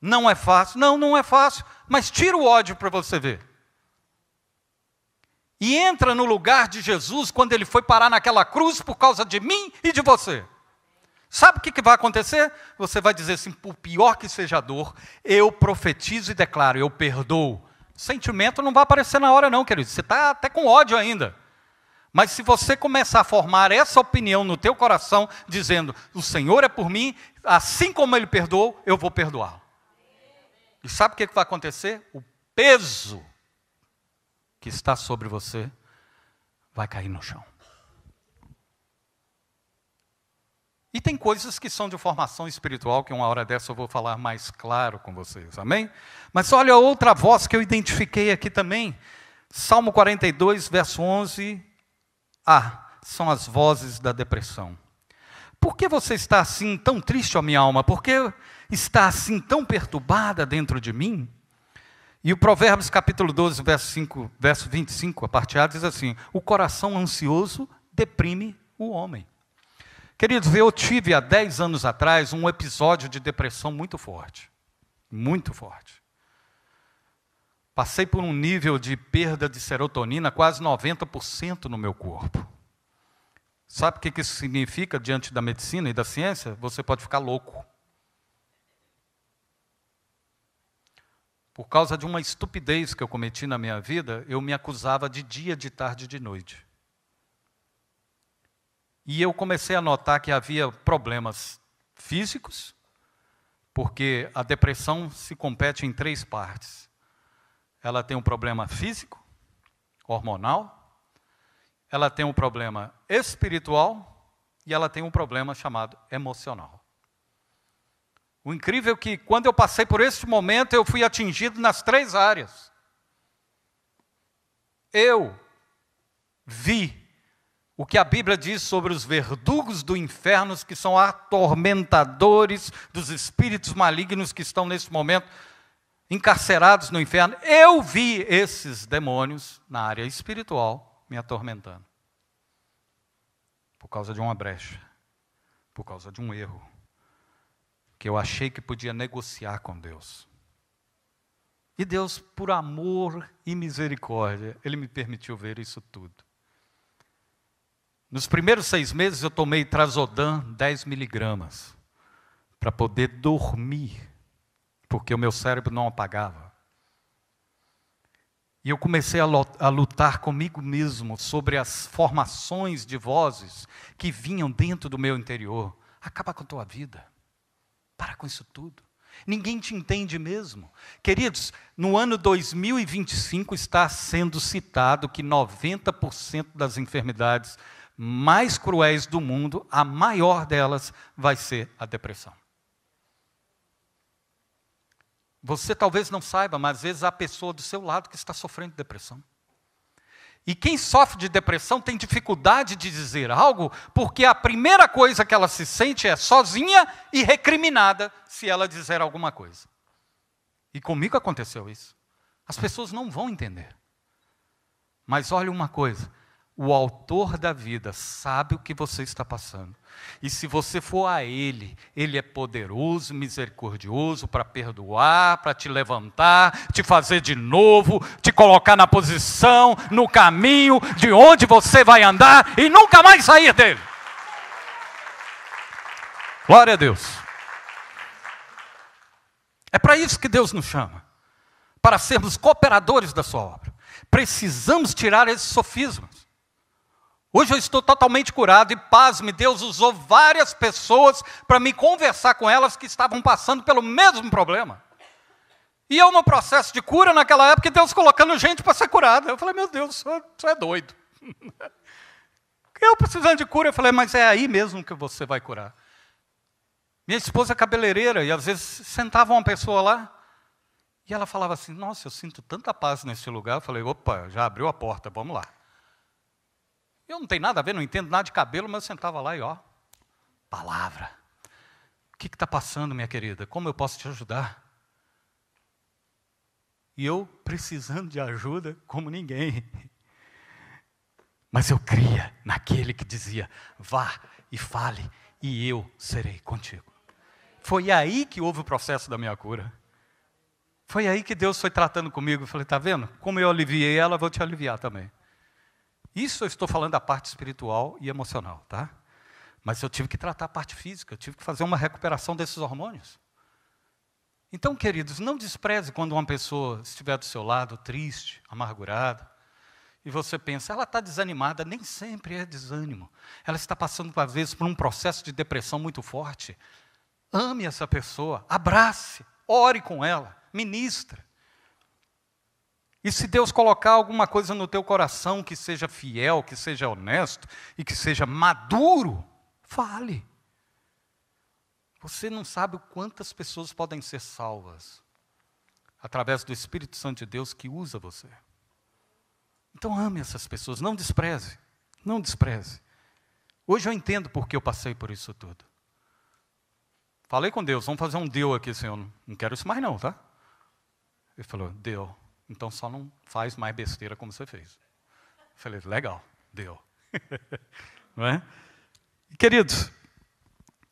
Não é fácil, não é fácil, mas tira o ódio para você ver. E entra no lugar de Jesus quando ele foi parar naquela cruz por causa de mim e de você. Sabe o que vai acontecer? Você vai dizer assim, por pior que seja a dor, eu profetizo e declaro, eu perdoo. Sentimento não vai aparecer na hora não, querido. Você está até com ódio ainda. Mas se você começar a formar essa opinião no teu coração, dizendo, o Senhor é por mim, assim como Ele perdoou, eu vou perdoá-lo. E sabe o que vai acontecer? O peso que está sobre você vai cair no chão. E tem coisas que são de formação espiritual, que uma hora dessa eu vou falar mais claro com vocês, amém? Mas olha outra voz que eu identifiquei aqui também, Salmo 42, verso 11, são as vozes da depressão. Por que você está assim tão triste, ó minha alma? Por que está assim tão perturbada dentro de mim? E o Provérbios capítulo 12, verso 25, a parte A, diz assim: o coração ansioso deprime o homem. Queridos, eu tive há 10 anos atrás um episódio de depressão muito forte. Muito forte. Passei por um nível de perda de serotonina quase 90% no meu corpo. Sabe o que isso significa diante da medicina e da ciência? Você pode ficar louco. Por causa de uma estupidez que eu cometi na minha vida, eu me acusava de dia, de tarde e de noite. E eu comecei a notar que havia problemas físicos, porque a depressão se compete em 3 partes. Ela tem um problema físico, hormonal, ela tem um problema espiritual e ela tem um problema chamado emocional. O incrível é que, quando eu passei por esse momento, eu fui atingido nas 3 áreas. Eu vi o que a Bíblia diz sobre os verdugos do inferno, que são atormentadores dos espíritos malignos que estão nesse momento encarcerados no inferno. Eu vi esses demônios na área espiritual me atormentando. Por causa de uma brecha, por causa de um erro, que eu achei que podia negociar com Deus. E Deus, por amor e misericórdia, Ele me permitiu ver isso tudo. Nos primeiros 6 meses eu tomei Trazodam 10 miligramas, para poder dormir, porque o meu cérebro não apagava. E eu comecei a lutar comigo mesmo sobre as formações de vozes que vinham dentro do meu interior. Acaba com a tua vida. Para com isso tudo. Ninguém te entende mesmo. Queridos, no ano 2025 está sendo citado que 90% das enfermidades mais cruéis do mundo, a maior delas vai ser a depressão. Você talvez não saiba, mas às vezes há pessoa do seu lado que está sofrendo de depressão. E quem sofre de depressão tem dificuldade de dizer algo, porque a primeira coisa que ela se sente é sozinha e recriminada se ela dizer alguma coisa. E comigo aconteceu isso. As pessoas não vão entender. Mas olha uma coisa, o autor da vida sabe o que você está passando. E se você for a Ele, Ele é poderoso, misericordioso para perdoar, para te levantar, te fazer de novo, te colocar na posição, no caminho de onde você vai andar e nunca mais sair dele. Glória a Deus. É para isso que Deus nos chama, para sermos cooperadores da sua obra. Precisamos tirar esses sofismas. Hoje eu estou totalmente curado e, pasme, Deus usou várias pessoas para me conversar com elas que estavam passando pelo mesmo problema. E eu no processo de cura naquela época, Deus colocando gente para ser curada. Eu falei, meu Deus, isso é doido. Eu precisando de cura, eu falei, mas é aí mesmo que você vai curar. Minha esposa é cabeleireira e às vezes sentava uma pessoa lá e ela falava assim, nossa, eu sinto tanta paz nesse lugar. Eu falei, opa, já abriu a porta, vamos lá. Eu não tenho nada a ver, não entendo nada de cabelo, mas eu sentava lá e ó, palavra. O que está passando, minha querida? Como eu posso te ajudar? E eu precisando de ajuda como ninguém. Mas eu cria naquele que dizia, vá e fale, e eu serei contigo. Foi aí que houve o processo da minha cura. Foi aí que Deus foi tratando comigo. Eu falei, está vendo? Como eu aliviei ela, eu vou te aliviar também. Isso eu estou falando da parte espiritual e emocional, tá? Mas eu tive que tratar a parte física, eu tive que fazer uma recuperação desses hormônios. Então, queridos, não despreze quando uma pessoa estiver do seu lado, triste, amargurada, e você pensa, ela está desanimada. Nem sempre é desânimo. Ela está passando, às vezes, por um processo de depressão muito forte. Ame essa pessoa, abrace, ore com ela, ministre. E se Deus colocar alguma coisa no teu coração que seja fiel, que seja honesto e que seja maduro, fale. Você não sabe quantas pessoas podem ser salvas através do Espírito Santo de Deus que usa você. Então ame essas pessoas, não despreze, não despreze. Hoje eu entendo porque eu passei por isso tudo. Falei com Deus, vamos fazer um deal aqui, Senhor. Não quero isso mais não, tá? Ele falou, deu. Então só não faz mais besteira como você fez. Eu falei, legal, deu. Não é? E, queridos,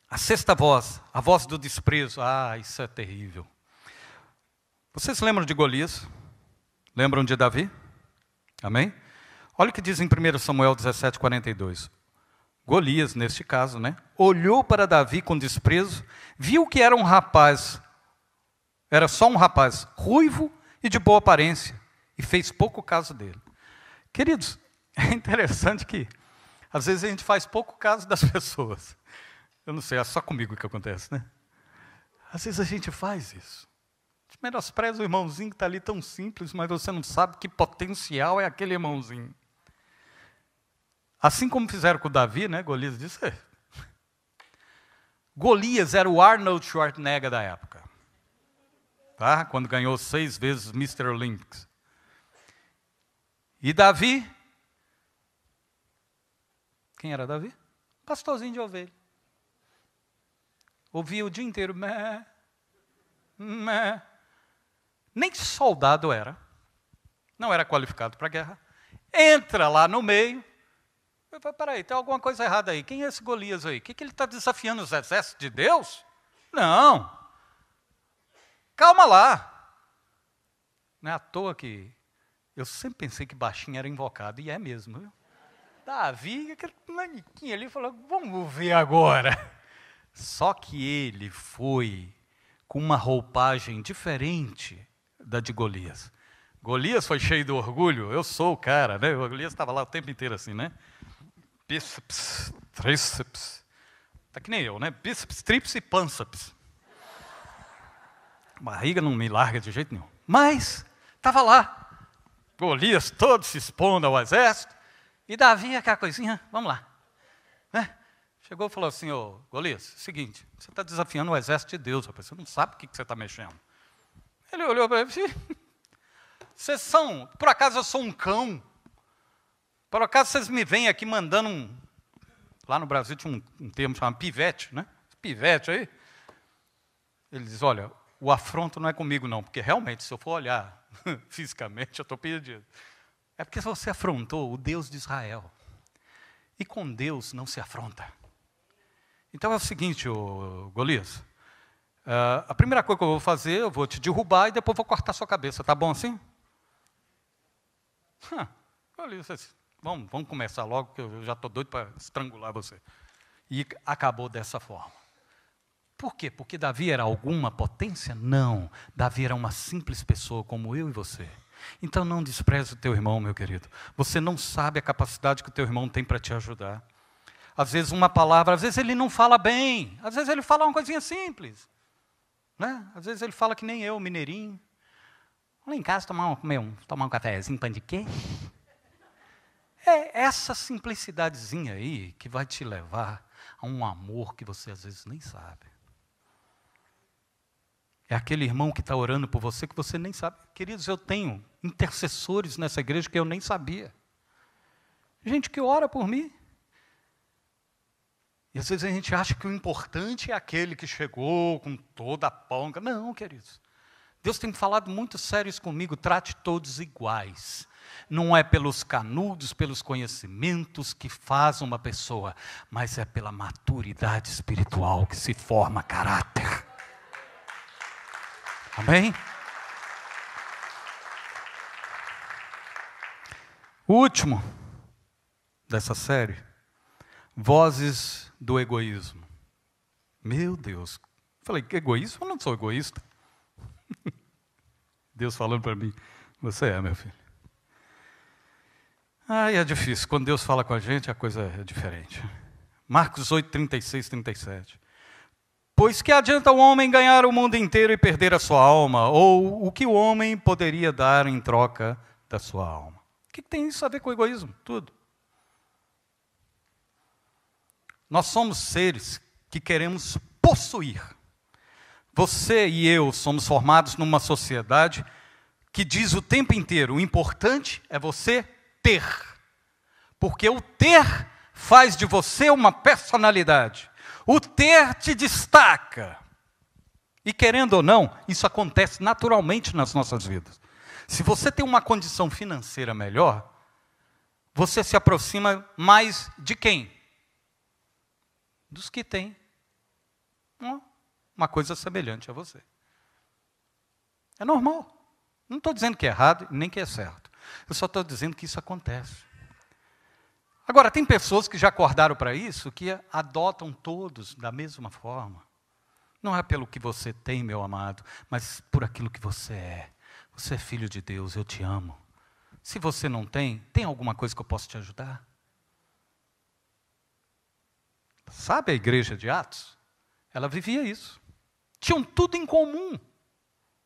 a sexta voz, a voz do desprezo. Isso é terrível. Vocês lembram de Golias? Lembram de Davi? Amém? Olha o que diz em 1 Samuel 17:42. Golias, neste caso, né, olhou para Davi com desprezo, viu que era um rapaz, era só um rapaz ruivo e de boa aparência, e fez pouco caso dele. Queridos, é interessante que, às vezes, a gente faz pouco caso das pessoas. Eu não sei, é só comigo que acontece, né? Às vezes a gente faz isso. A gente menospreza o irmãozinho que está ali tão simples, mas você não sabe que potencial é aquele irmãozinho. Assim como fizeram com o Davi, né? Golias disse. Golias era o Arnold Schwarzenegger da época. Tá? Quando ganhou 6 vezes Mr. Olympics. E Davi? Quem era Davi? Pastorzinho de ovelha. Ouvia o dia inteiro. Mé, mé. Nem soldado era. Não era qualificado para a guerra. Entra lá no meio. Eu falei, peraí, tem alguma coisa errada aí. Quem é esse Golias aí? O que ele está desafiando os exércitos de Deus? Não. Calma lá. Não é à toa que eu sempre pensei que baixinho era invocado, e é mesmo. Viu? Davi, aquele manequinho ali, falou, vamos ver agora. Só que ele foi com uma roupagem diferente da de Golias. Golias foi cheio de orgulho, eu sou o cara, né? O Golias estava lá o tempo inteiro assim, né? Bíceps, tríceps, tá que nem eu, né? Bíceps, tríceps e pânceps. Barriga não me larga de jeito nenhum. Mas, estava lá, Golias todo se expondo ao exército, e Davi, aquela coisinha, vamos lá. Né? Chegou e falou assim, ô Golias, seguinte, você está desafiando o exército de Deus, rapaz, você não sabe o que você está mexendo. Ele olhou para ele e disse, vocês são, por acaso eu sou um cão? Por acaso vocês me vêm aqui mandando um... Lá no Brasil tinha um termo chamado pivete, né? Pivete aí. Ele diz, olha, o afronto não é comigo não, porque realmente, se eu for olhar fisicamente, eu estou perdido. É porque você afrontou o Deus de Israel. E com Deus não se afronta. Então é o seguinte, Golias, a primeira coisa que eu vou fazer, eu vou te derrubar e depois vou cortar sua cabeça, tá bom assim? Golias, vamos começar logo, que eu já estou doido para estrangular você. E acabou dessa forma. Por quê? Porque Davi era alguma potência? Não. Davi era uma simples pessoa como eu e você. Então não despreze o teu irmão, meu querido. Você não sabe a capacidade que o teu irmão tem para te ajudar. Às vezes uma palavra, às vezes ele não fala bem, às vezes ele fala uma coisinha simples. Né? Às vezes ele fala que nem eu, mineirinho. Vamos lá em casa tomar um cafezinho, pão de queijo. É essa simplicidadezinha aí que vai te levar a um amor que você às vezes nem sabe. É aquele irmão que está orando por você que você nem sabe. Queridos, eu tenho intercessores nessa igreja que eu nem sabia. Gente que ora por mim. E às vezes a gente acha que o importante é aquele que chegou com toda a ponga. Não, queridos. Deus tem falado muito sério isso comigo. Trate todos iguais. Não é pelos canudos, pelos conhecimentos que faz uma pessoa, mas é pela maturidade espiritual que se forma caráter. Amém? O último dessa série, Vozes do Egoísmo. Meu Deus. Falei, que egoísmo? Eu não sou egoísta. Deus falando para mim, você é, meu filho. É difícil. Quando Deus fala com a gente, a coisa é diferente. Marcos 8, 36, 37. Pois que adianta o homem ganhar o mundo inteiro e perder a sua alma? Ou o que o homem poderia dar em troca da sua alma? O que tem isso a ver com o egoísmo? Tudo. Nós somos seres que queremos possuir. Você e eu somos formados numa sociedade que diz o tempo inteiro, o importante é você ter. Porque o ter faz de você uma personalidade. O ter te destaca. E querendo ou não, isso acontece naturalmente nas nossas vidas. Se você tem uma condição financeira melhor, você se aproxima mais de quem? Dos que têm uma coisa semelhante a você. É normal. Não estou dizendo que é errado, nem que é certo. Eu só estou dizendo que isso acontece. Agora, tem pessoas que já acordaram para isso, que adotam todos da mesma forma. Não é pelo que você tem, meu amado, mas por aquilo que você é. Você é filho de Deus, eu te amo. Se você não tem, tem alguma coisa que eu possa te ajudar? Sabe a igreja de Atos? Ela vivia isso. Tinham tudo em comum.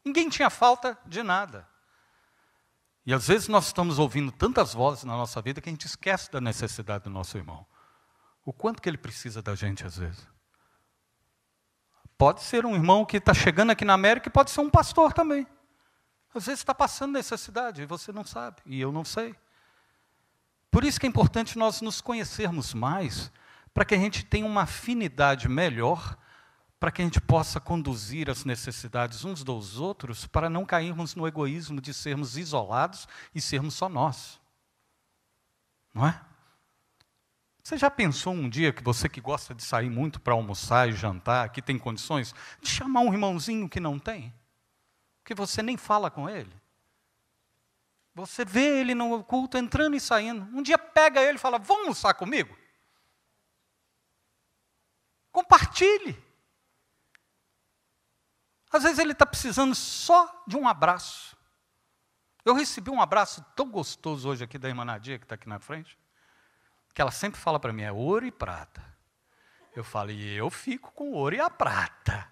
Ninguém tinha falta de nada. E às vezes nós estamos ouvindo tantas vozes na nossa vida que a gente esquece da necessidade do nosso irmão. O quanto que ele precisa da gente às vezes. Pode ser um irmão que está chegando aqui na América e pode ser um pastor também. Às vezes está passando necessidade e você não sabe, e eu não sei. Por isso que é importante nós nos conhecermos mais, para que a gente tenha uma afinidade melhor, para que a gente possa conduzir as necessidades uns dos outros, para não cairmos no egoísmo de sermos isolados e sermos só nós. Não é? Você já pensou um dia que você que gosta de sair muito para almoçar e jantar, que tem condições, de chamar um irmãozinho que não tem? Que você nem fala com ele. Você vê ele no culto entrando e saindo. Um dia pega ele e fala, vamos almoçar comigo? Compartilhe. Às vezes ele está precisando só de um abraço. Eu recebi um abraço tão gostoso hoje aqui da irmã Nadia, que está aqui na frente, que ela sempre fala para mim, é ouro e prata. Eu falo, e eu fico com o ouro e a prata.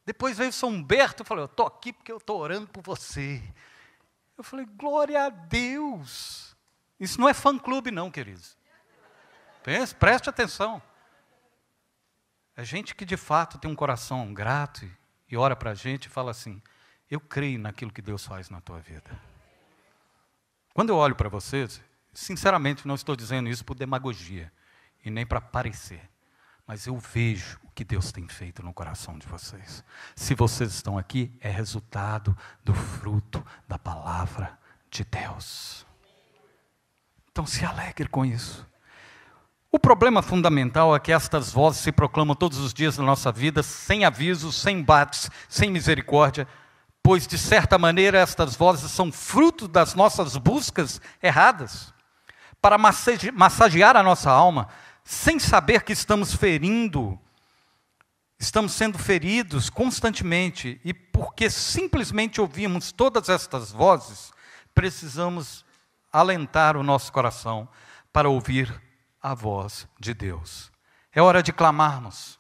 Depois veio São Humberto e falou, eu estou aqui porque eu estou orando por você. Eu falei, glória a Deus. Isso não é fã-clube não, queridos. Preste atenção. É gente que de fato tem um coração grato e ora para a gente e fala assim, eu creio naquilo que Deus faz na tua vida. Quando eu olho para vocês, sinceramente não estou dizendo isso por demagogia e nem para parecer. Mas eu vejo o que Deus tem feito no coração de vocês. Se vocês estão aqui, é resultado do fruto da palavra de Deus. Então se alegre com isso. O problema fundamental é que estas vozes se proclamam todos os dias da nossa vida, sem aviso, sem embates, sem misericórdia, pois de certa maneira estas vozes são fruto das nossas buscas erradas, para massagear a nossa alma, sem saber que estamos sendo feridos constantemente, e porque simplesmente ouvimos todas estas vozes, precisamos alentar o nosso coração para ouvir a voz de Deus. É hora de clamarmos,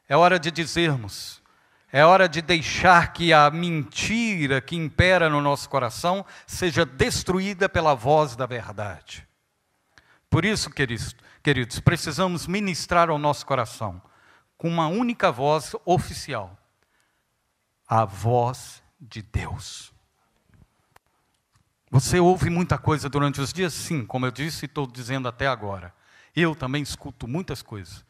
é hora de dizermos, é hora de deixar que a mentira que impera no nosso coração seja destruída pela voz da verdade. Por isso, queridos, precisamos ministrar ao nosso coração com uma única voz oficial, a voz de Deus. Você ouve muita coisa durante os dias? Sim, como eu disse e estou dizendo até agora. Eu também escuto muitas coisas,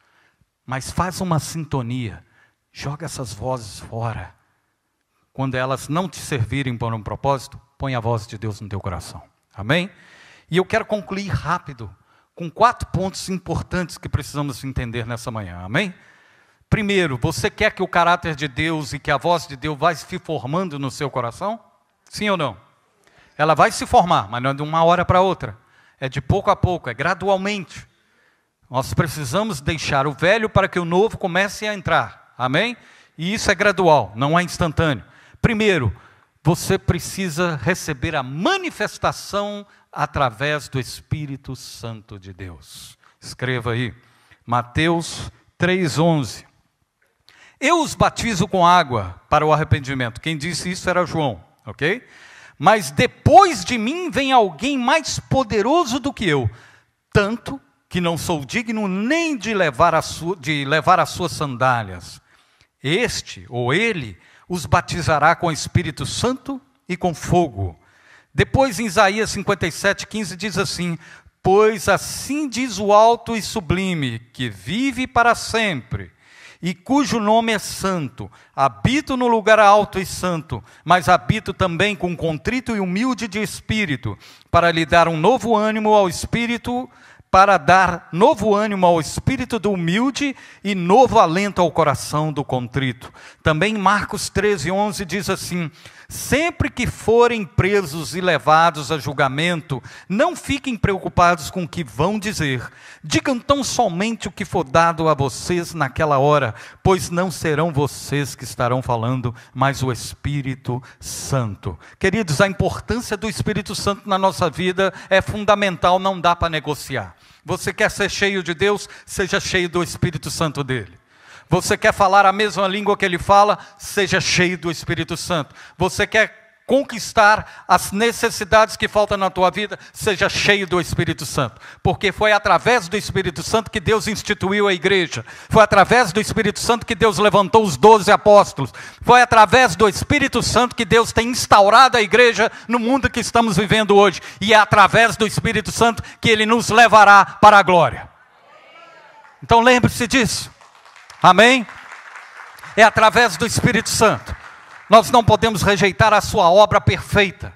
mas faz uma sintonia, joga essas vozes fora. Quando elas não te servirem para um propósito, põe a voz de Deus no teu coração. Amém? E eu quero concluir rápido, com 4 pontos importantes que precisamos entender nessa manhã, amém? Primeiro, você quer que o caráter de Deus e que a voz de Deus vai se formando no seu coração? Sim ou não? Ela vai se formar, mas não é de uma hora para outra. É de pouco a pouco, é gradualmente. Nós precisamos deixar o velho para que o novo comece a entrar, amém? E isso é gradual, não é instantâneo. Primeiro, você precisa receber a manifestação através do Espírito Santo de Deus. Escreva aí, Mateus 3,11. Eu os batizo com água para o arrependimento. Quem disse isso era João, ok? Mas depois de mim vem alguém mais poderoso do que eu, tanto que não sou digno nem de levar as suas sandálias. Este, ou ele, os batizará com o Espírito Santo e com fogo. Depois, em Isaías 57:15, diz assim, pois assim diz o alto e sublime, que vive para sempre, e cujo nome é santo. Habito no lugar alto e santo, mas habito também com contrito e humilde de espírito, para lhe dar um novo ânimo ao espírito, para dar novo ânimo ao espírito do humilde e novo alento ao coração do contrito. Também Marcos 13:11 diz assim: sempre que forem presos e levados a julgamento, não fiquem preocupados com o que vão dizer. Digam tão somente o que for dado a vocês naquela hora, pois não serão vocês que estarão falando, mas o Espírito Santo. Queridos, a importância do Espírito Santo na nossa vida é fundamental, não dá para negociar. Você quer ser cheio de Deus? Seja cheio do Espírito Santo dele. Você quer falar a mesma língua que ele fala? Seja cheio do Espírito Santo. Você quer conquistar as necessidades que faltam na tua vida? Seja cheio do Espírito Santo. Porque foi através do Espírito Santo que Deus instituiu a igreja. Foi através do Espírito Santo que Deus levantou os 12 apóstolos. Foi através do Espírito Santo que Deus tem instaurado a igreja no mundo que estamos vivendo hoje. E é através do Espírito Santo que ele nos levará para a glória. Então lembre-se disso. Amém? É através do Espírito Santo. Nós não podemos rejeitar a sua obra perfeita.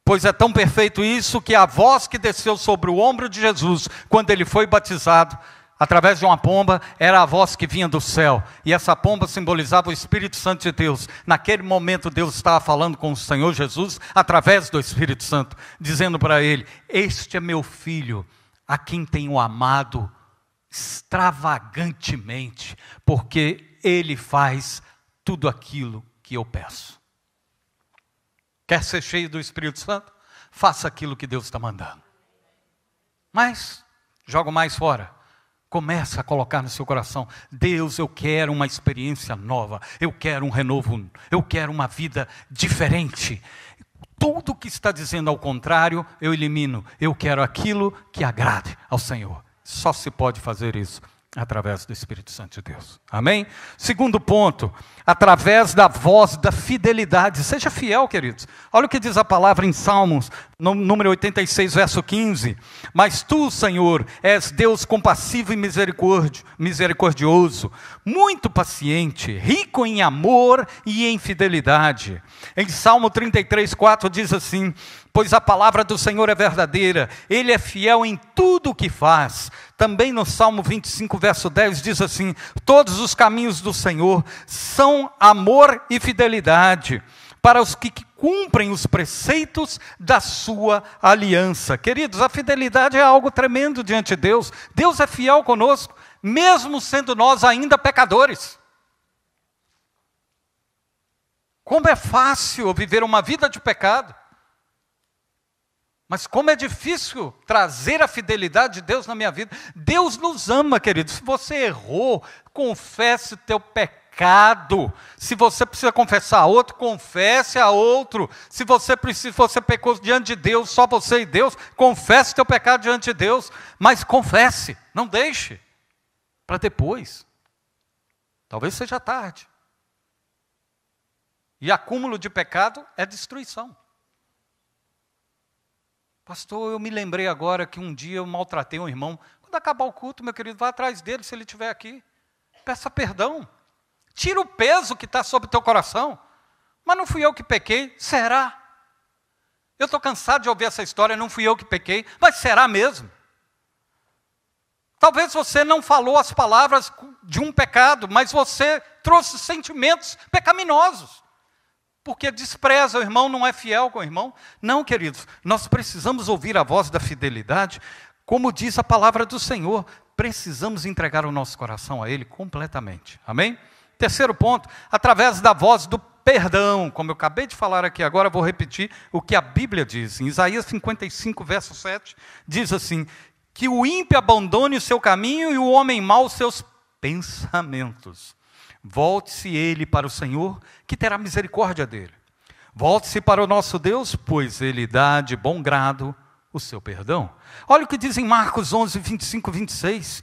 Pois é tão perfeito isso que a voz que desceu sobre o ombro de Jesus, quando ele foi batizado, através de uma pomba, era a voz que vinha do céu. E essa pomba simbolizava o Espírito Santo de Deus. Naquele momento Deus estava falando com o Senhor Jesus, através do Espírito Santo, dizendo para ele: este é meu filho, a quem tenho amado extravagantemente, porque ele faz tudo aquilo que eu peço. Quer ser cheio do Espírito Santo? Faça aquilo que Deus está mandando. Mas, joga mais fora. Começa a colocar no seu coração: Deus, eu quero uma experiência nova, eu quero um renovo, eu quero uma vida diferente. Tudo que está dizendo ao contrário, eu elimino. Eu quero aquilo que agrade ao Senhor. Só se pode fazer isso através do Espírito Santo de Deus. Amém? Segundo ponto, através da voz da fidelidade. Seja fiel, queridos. Olha o que diz a palavra em Salmos, no número 86, verso 15. Mas tu, Senhor, és Deus compassivo e misericordioso, muito paciente, rico em amor e em fidelidade. Em Salmo 33, 4 diz assim: pois a palavra do Senhor é verdadeira, ele é fiel em tudo o que faz. Também no Salmo 25, verso 10 diz assim: todos os caminhos do Senhor são amor e fidelidade, para os que cumprem os preceitos da sua aliança. Queridos, a fidelidade é algo tremendo diante de Deus. Deus é fiel conosco, mesmo sendo nós ainda pecadores. Como é fácil viver uma vida de pecado. Mas como é difícil trazer a fidelidade de Deus na minha vida. Deus nos ama, querido. Se você errou, confesse o teu pecado. Se você precisa confessar a outro, confesse a outro. Se você pecou diante de Deus, só você e Deus, confesse o teu pecado diante de Deus. Mas confesse, não deixe para depois. Talvez seja tarde. E acúmulo de pecado é destruição. Pastor, eu me lembrei agora que um dia eu maltratei um irmão. Quando acabar o culto, meu querido, vá atrás dele se ele estiver aqui. Peça perdão. Tira o peso que está sobre o teu coração. Mas não fui eu que pequei. Será? Eu estou cansado de ouvir essa história, não fui eu que pequei. Mas será mesmo? Talvez você não falou as palavras de um pecado, mas você trouxe sentimentos pecaminosos. Porque despreza o irmão, não é fiel com o irmão. Não, queridos, nós precisamos ouvir a voz da fidelidade, como diz a palavra do Senhor. Precisamos entregar o nosso coração a Ele completamente. Amém? Terceiro ponto, através da voz do perdão. Como eu acabei de falar aqui agora, vou repetir o que a Bíblia diz. Em Isaías 55, verso 7, diz assim: que o ímpio abandone o seu caminho e o homem mau os seus pensamentos. Volte-se ele para o Senhor, que terá misericórdia dele. Volte-se para o nosso Deus, pois Ele dá de bom grado o seu perdão. Olha o que diz em Marcos 11, 25, 26.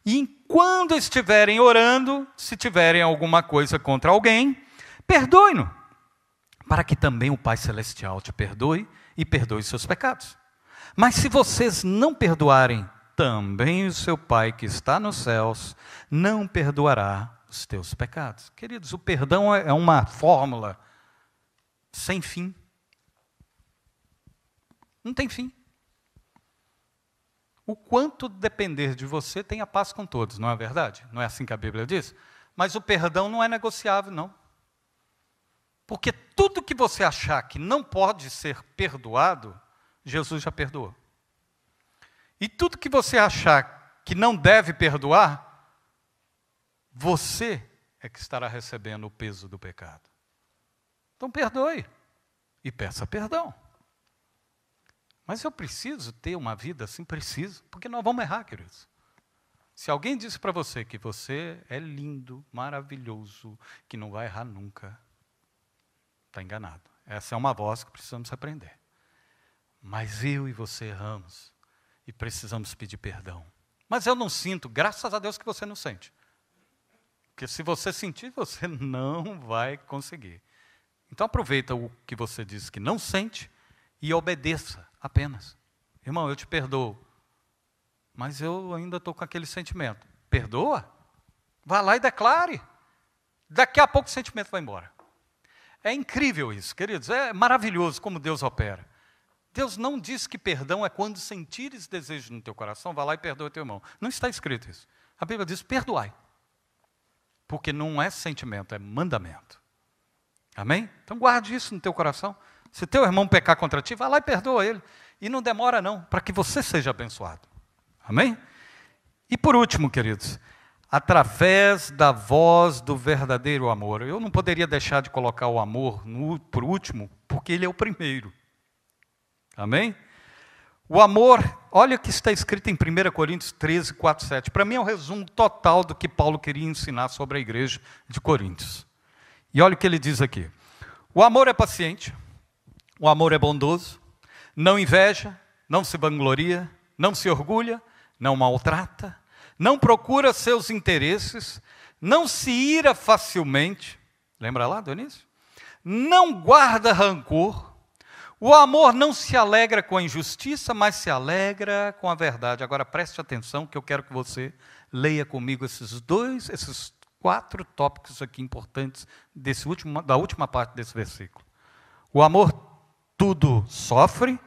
E quando estiverem orando, se tiverem alguma coisa contra alguém, perdoe-no, para que também o Pai Celestial te perdoe e perdoe seus pecados. Mas se vocês não perdoarem também o seu Pai que está nos céus não perdoará os teus pecados. Queridos, o perdão é uma fórmula sem fim. Não tem fim. O quanto depender de você, tenha paz com todos, não é verdade? Não é assim que a Bíblia diz? Mas o perdão não é negociável, não. Porque tudo que você achar que não pode ser perdoado, Jesus já perdoou. E tudo que você achar que não deve perdoar, você é que estará recebendo o peso do pecado. Então perdoe e peça perdão. Mas eu preciso ter uma vida assim? Preciso, porque nós vamos errar, queridos. Se alguém disse para você que você é lindo, maravilhoso, que não vai errar nunca, está enganado. Essa é uma voz que precisamos aprender. Mas eu e você erramos e precisamos pedir perdão. Mas eu não sinto, graças a Deus que você não sente. Porque se você sentir, você não vai conseguir. Então aproveita o que você diz que não sente e obedeça apenas. Irmão, eu te perdoo, mas eu ainda estou com aquele sentimento. Perdoa? Vá lá e declare. Daqui a pouco o sentimento vai embora. É incrível isso, queridos. É maravilhoso como Deus opera. Deus não diz que perdão é quando sentires desejo no teu coração, vá lá e perdoa teu irmão. Não está escrito isso. A Bíblia diz, perdoai. Porque não é sentimento, é mandamento. Amém? Então guarde isso no teu coração. Se teu irmão pecar contra ti, vá lá e perdoa ele. E não demora não, para que você seja abençoado. Amém? E por último, queridos, através da voz do verdadeiro amor. Eu não poderia deixar de colocar o amor por último, porque ele é o primeiro. Amém? O amor, olha o que está escrito em 1 Coríntios 13, 4, 7. Para mim é um resumo total do que Paulo queria ensinar sobre a igreja de Coríntios. E olha o que ele diz aqui. O amor é paciente, o amor é bondoso, não inveja, não se vangloria, não se orgulha, não maltrata, não procura seus interesses, não se ira facilmente. Lembra lá do início? Não guarda rancor. O amor não se alegra com a injustiça, mas se alegra com a verdade. Agora preste atenção que eu quero que você leia comigo esses 4 tópicos aqui importantes da última parte desse versículo. O amor tudo sofre,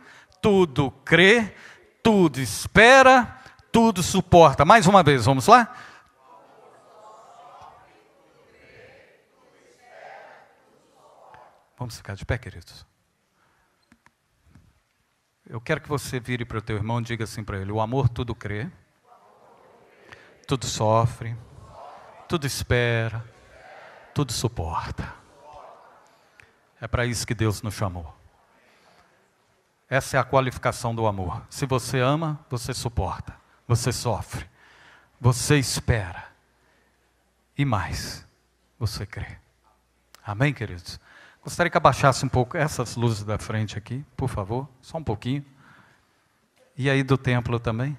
tudo crê, tudo espera, tudo suporta. Mais uma vez, vamos lá? Vamos ficar de pé, queridos. Eu quero que você vire para o teu irmão e diga assim para ele, o amor tudo crê, tudo sofre, tudo espera, tudo suporta. É para isso que Deus nos chamou. Essa é a qualificação do amor. Se você ama, você suporta, você sofre, você espera e mais, você crê. Amém, queridos? Gostaria que abaixasse um pouco essas luzes da frente aqui, por favor, só um pouquinho. E aí do templo também.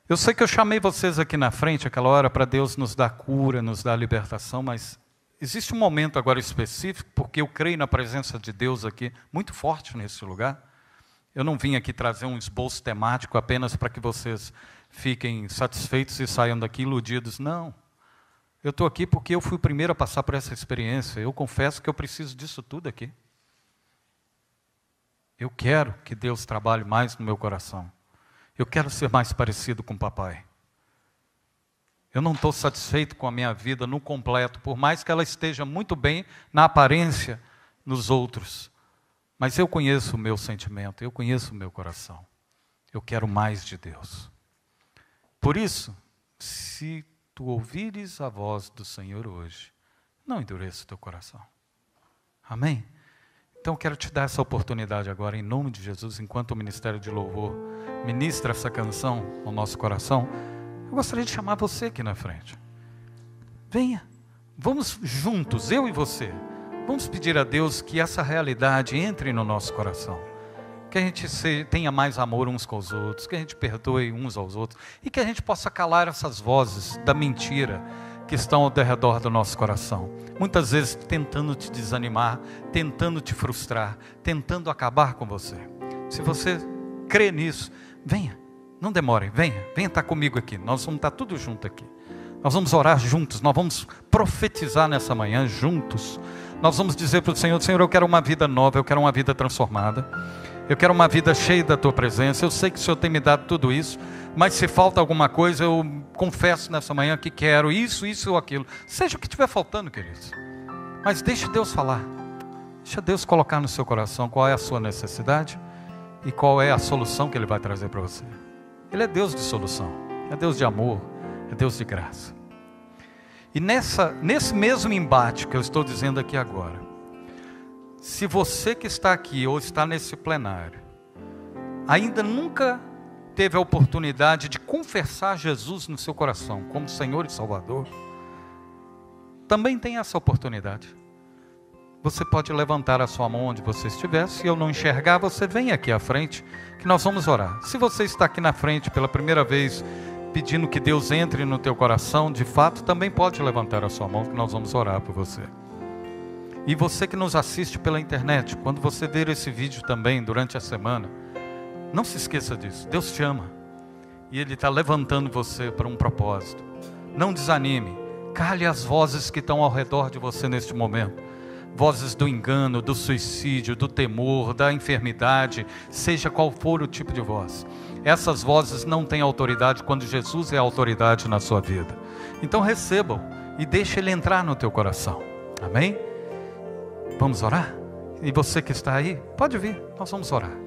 Eu sei que eu chamei vocês aqui na frente, aquela hora, para Deus nos dar cura, nos dar libertação, mas existe um momento agora específico, porque eu creio na presença de Deus aqui, muito forte nesse lugar. Eu não vim aqui trazer um esboço temático apenas para que vocês fiquem satisfeitos e saiam daqui iludidos, não. Eu estou aqui porque eu fui o primeiro a passar por essa experiência. Eu confesso que eu preciso disso tudo aqui. Eu quero que Deus trabalhe mais no meu coração. Eu quero ser mais parecido com o papai. Eu não estou satisfeito com a minha vida no completo, por mais que ela esteja muito bem na aparência nos outros. Mas eu conheço o meu sentimento, eu conheço o meu coração. Eu quero mais de Deus. Por isso, se tu ouvires a voz do Senhor hoje, não endureça o teu coração. Amém? Então, quero te dar essa oportunidade agora, em nome de Jesus, enquanto o Ministério de Louvor ministra essa canção ao nosso coração, eu gostaria de chamar você aqui na frente. Venha, vamos juntos, eu e você, vamos pedir a Deus que essa realidade entre no nosso coração. Que a gente tenha mais amor uns com os outros, que a gente perdoe uns aos outros, e que a gente possa calar essas vozes da mentira que estão ao redor do nosso coração. Muitas vezes tentando te desanimar, tentando te frustrar, tentando acabar com você. Se você crê nisso, venha, Não demorem, venha estar comigo aqui. Nós vamos estar tudo junto aqui. Nós vamos orar juntos, nós vamos profetizar nessa manhã juntos. Nós vamos dizer para o Senhor: Senhor, eu quero uma vida nova, eu quero uma vida transformada. Eu quero uma vida cheia da Tua presença. Eu sei que o Senhor tem me dado tudo isso, mas se falta alguma coisa, eu confesso nessa manhã que quero isso ou aquilo. Seja o que estiver faltando, queridos. Mas deixe Deus falar. Deixa Deus colocar no seu coração qual é a sua necessidade e qual é a solução que Ele vai trazer para você. Ele é Deus de solução, é Deus de amor, é Deus de graça. E nesse mesmo embate que eu estou dizendo aqui agora, se você que está aqui ou está nesse plenário, ainda nunca teve a oportunidade de confessar Jesus no seu coração como Senhor e Salvador, também tem essa oportunidade. Você pode levantar a sua mão onde você estiver. Se eu não enxergar, você vem aqui à frente, que nós vamos orar. Se você está aqui na frente pela primeira vez, pedindo que Deus entre no teu coração, de fato, também pode levantar a sua mão, que nós vamos orar por você. E você que nos assiste pela internet, quando você ver esse vídeo também durante a semana, não se esqueça disso. Deus te ama e Ele está levantando você para um propósito. Não desanime. Cale as vozes que estão ao redor de você neste momento. Vozes do engano, do suicídio, do temor, da enfermidade, seja qual for o tipo de voz. Essas vozes não têm autoridade quando Jesus é a autoridade na sua vida. Então recebam e deixe Ele entrar no teu coração. Amém? Vamos orar? E você que está aí, pode vir, nós vamos orar.